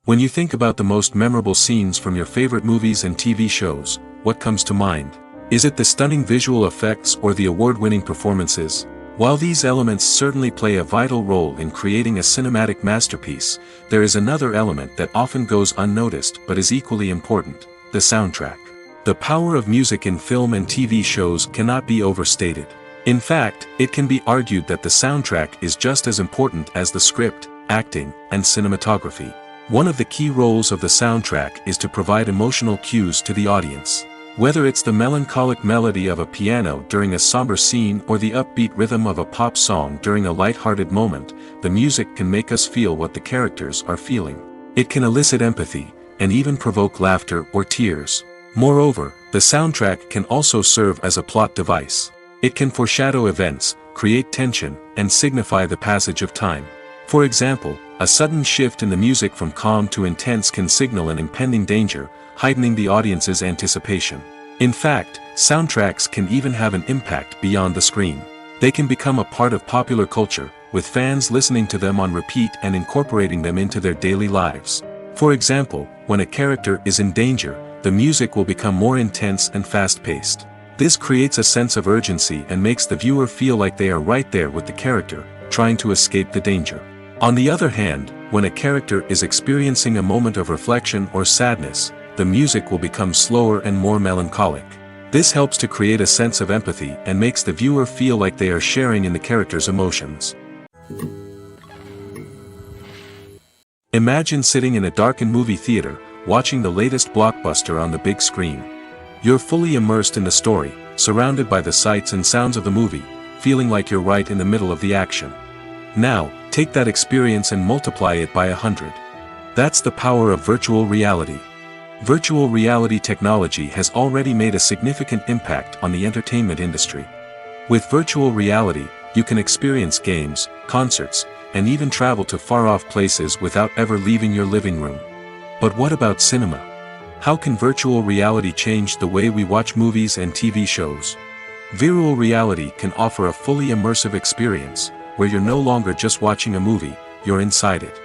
When you think about the most memorable scenes from your favorite movies and TV shows, what comes to mind? Is it the stunning visual effects or the award-winning performances? While these elements certainly play a vital role in creating a cinematic masterpiece, there is another element that often goes unnoticed but is equally important: the soundtrack. The power of music in film and TV shows cannot be overstated. In fact, it can be argued that the soundtrack is just as important as the script, acting, and cinematography. One of the key roles of the soundtrack is to provide emotional cues to the audience. Whether it's the melancholic melody of a piano during a somber scene or the upbeat rhythm of a pop song during a light-hearted moment, the music can make us feel what the characters are feeling. It can elicit empathy, and even provoke laughter or tears. Moreover, the soundtrack can also serve as a plot device. It can foreshadow events, create tension, and signify the passage of time. For example, a sudden shift in the music from calm to intense can signal an impending danger, heightening the audience's anticipation. In fact, soundtracks can even have an impact beyond the screen. They can become a part of popular culture, with fans listening to them on repeat and incorporating them into their daily lives. For example, when a character is in danger, the music will become more intense and fast-paced. This creates a sense of urgency and makes the viewer feel like they are right there with the character, trying to escape the danger. On the other hand, when a character is experiencing a moment of reflection or sadness, the music will become slower and more melancholic. This helps to create a sense of empathy and makes the viewer feel like they are sharing in the character's emotions. Imagine sitting in a darkened movie theater, watching the latest blockbuster on the big screen. You're fully immersed in the story, surrounded by the sights and sounds of the movie, feeling like you're right in the middle of the action. Now, take that experience and multiply it by 100. That's the power of virtual reality. Virtual reality technology has already made a significant impact on the entertainment industry. With virtual reality, you can experience games, concerts, and even travel to far-off places without ever leaving your living room. But what about cinema? How can virtual reality change the way we watch movies and TV shows? Virtual reality can offer a fully immersive experience, where you're no longer just watching a movie, you're inside it.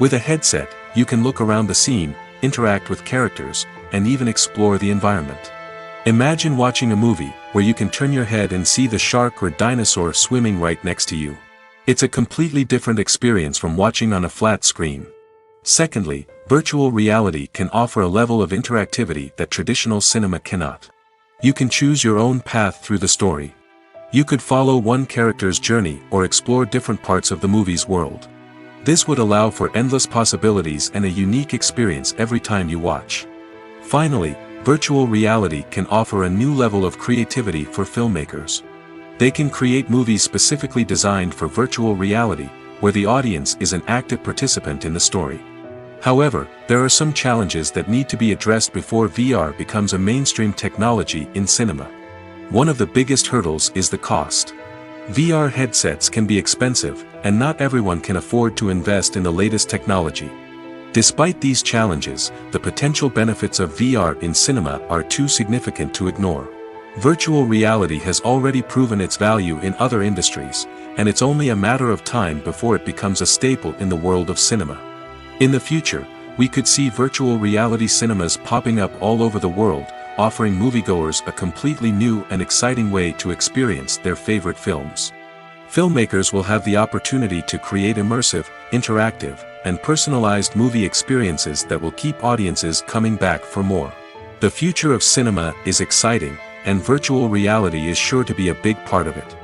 With a headset, you can look around the scene, interact with characters, and even explore the environment. Imagine watching a movie where you can turn your head and see the shark or dinosaur swimming right next to you. It's a completely different experience from watching on a flat screen. Secondly, virtual reality can offer a level of interactivity that traditional cinema cannot. You can choose your own path through the story. You could follow one character's journey or explore different parts of the movie's world. This would allow for endless possibilities and a unique experience every time you watch. Finally, virtual reality can offer a new level of creativity for filmmakers. They can create movies specifically designed for virtual reality, where the audience is an active participant in the story. However, there are some challenges that need to be addressed before VR becomes a mainstream technology in cinema. One of the biggest hurdles is the cost. VR headsets can be expensive, and not everyone can afford to invest in the latest technology. Despite these challenges, the potential benefits of VR in cinema are too significant to ignore. Virtual reality has already proven its value in other industries, and it's only a matter of time before it becomes a staple in the world of cinema. In the future, we could see virtual reality cinemas popping up all over the world, offering moviegoers a completely new and exciting way to experience their favorite films. Filmmakers will have the opportunity to create immersive, interactive, and personalized movie experiences that will keep audiences coming back for more. The future of cinema is exciting, and virtual reality is sure to be a big part of it.